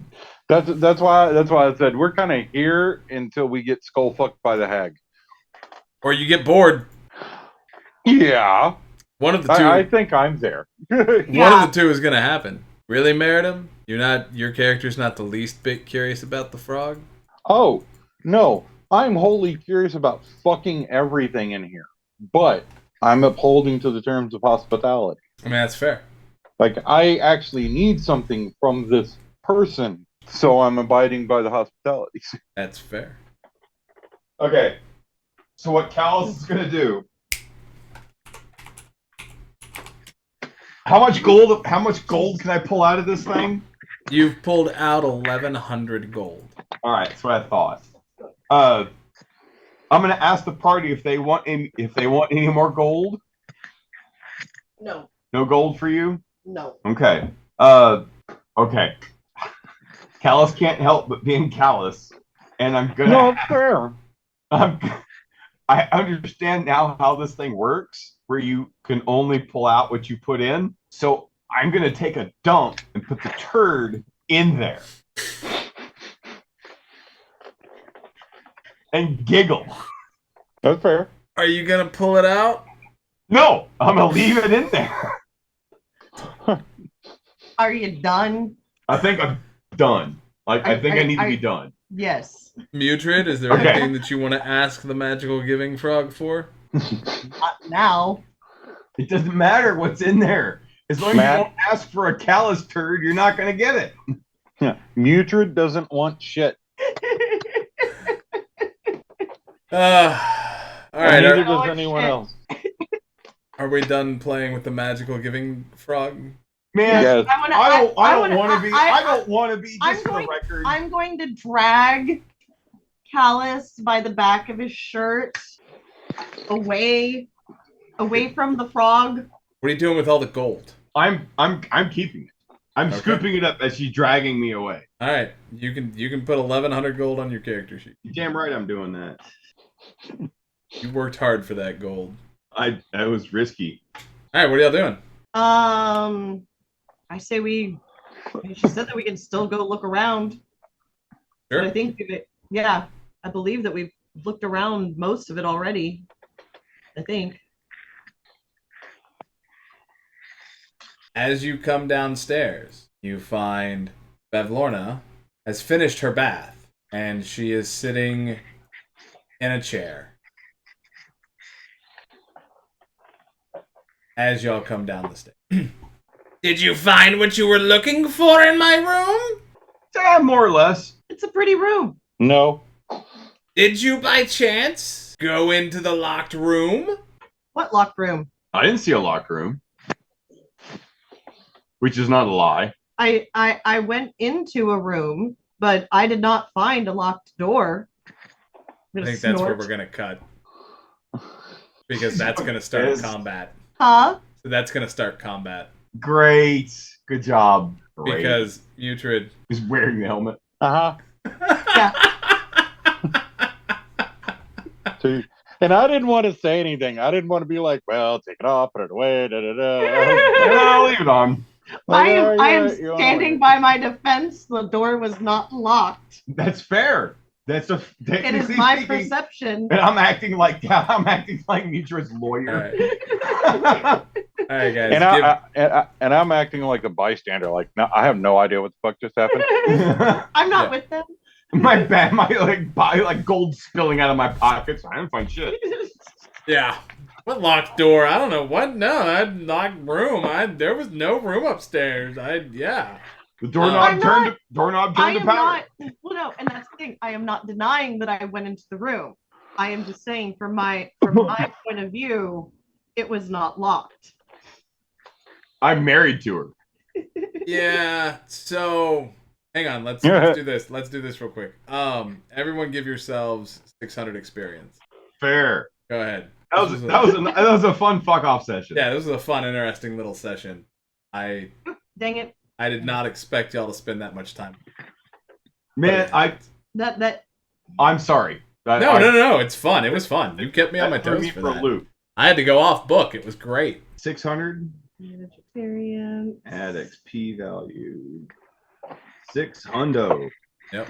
S3: that's why I said we're kind of here until we get skull fucked by the hag.
S4: Or you get bored.
S3: Yeah.
S4: One of the two.
S3: I think I'm there.
S4: One of the two is gonna happen. Really, Meritum? Your character's not the least bit curious about the frog?
S3: Oh, no. I'm wholly curious about fucking everything in here. But I'm upholding to the terms of hospitality.
S4: I mean, that's fair.
S3: Like, I actually need something from this person, so I'm abiding by the hospitality.
S4: That's fair.
S1: Okay. So what Callus is gonna do? How much gold can I pull out of this thing?
S4: You've pulled out 1,100 gold.
S1: All right, that's what I thought. I'm gonna ask the party if they want any more gold.
S2: No.
S1: No gold for you?
S2: No.
S1: Okay. Okay. Callus can't help but being callous, and I'm gonna.
S3: No, it's fair.
S1: I understand now how this thing works, where you can only pull out what you put in. So I'm gonna take a dump and put the turd in there, and giggle.
S3: That's fair.
S4: Are you gonna pull it out?
S1: No, I'm gonna leave it in there.
S2: Are you done?
S1: I think I'm done. Like I think I need to be done.
S2: Yes.
S4: Mutrid, is there
S1: Okay.
S4: anything that you want to ask the magical giving frog for?
S2: Not now.
S1: It doesn't matter what's in there. As long as
S3: Matt?
S1: you don't ask for a callous turd, you're not gonna get it.
S3: Yeah. Mutrid doesn't want shit.
S4: All right.
S3: Neither
S4: Are,
S3: does anyone else.
S4: are we done playing with the magical giving frog?
S1: Man,
S3: Yes.
S1: I don't want to be. I don't want to be.
S2: I'm
S1: Just for the record.
S2: I'm going to drag Callus by the back of his shirt away from the frog.
S4: What are you doing with all the gold?
S1: I'm keeping it. I'm
S4: Okay.
S1: scooping it up as she's dragging me away.
S4: All right, you can put 1,100 gold on your character sheet.
S1: You're damn right, I'm doing that.
S4: You worked hard for that gold.
S1: That was risky.
S4: All right, what are y'all doing?
S2: I say she said that we can still go look around. But I
S4: Sure.
S2: think, I believe that we've looked around most of it already. I think.
S4: As you come downstairs, you find Bevlorna has finished her bath, and she is sitting in a chair. As y'all come down the stairs. Did you find what you were looking for in my room?
S1: Yeah, more or less.
S2: It's a pretty room.
S3: No.
S4: Did you by chance go into the locked room?
S2: What locked room?
S1: I didn't see a locker room, which is not a lie.
S2: I went into a room, but I did not find a locked door.
S4: I think that's where we're gonna cut. Because that's gonna start
S1: Yes.
S4: combat.
S2: Huh?
S4: So that's gonna start combat.
S1: Great. Good job. Great.
S4: Because Mutrid.
S1: he's wearing the helmet.
S3: Uh
S2: Yeah.
S3: huh. And I didn't want to say anything. I didn't want to be like, well, take it off, put it away, da da da.
S1: No, leave it on.
S2: I am
S3: you wanna
S2: standing
S3: leave
S2: by my defense. The door was not locked.
S1: That's fair. That's a.
S2: It is my perception.
S1: And I'm acting like Mutrid's lawyer.
S4: All right, guys.
S3: And I'm acting like a bystander. Like, no, I have no idea what the fuck just happened.
S2: I'm not
S4: Yeah.
S2: with them.
S1: my gold spilling out of my pockets. I didn't find shit.
S4: Yeah. What locked door? I don't know. What? No, that locked room. There was no room upstairs.
S1: The
S2: I'm
S1: doorknob
S2: not-
S1: turned
S2: I
S1: to
S2: am
S1: powder.
S2: not. Well, no, and that's the thing. I am not denying that I went into the room. I am just saying, from my point of view, it was not locked.
S1: I'm married to her.
S4: Yeah. So, hang on. Let's do this. Let's do this real quick. Everyone, give yourselves 600 experience.
S1: Fair.
S4: Go ahead.
S1: That was a fun fuck off session.
S4: Yeah, this was a fun, interesting little session. I
S2: Dang it!
S4: did not expect y'all to spend that much time.
S1: Man, I'm sorry.
S4: No. It's fun. It was fun. You kept me on my
S1: Threw
S4: toes
S1: me
S4: for
S1: for a
S4: that.
S1: loop.
S4: I had to go off book. It was great.
S1: 600
S2: Manage experience.
S1: add XP value. 600.
S4: Yep.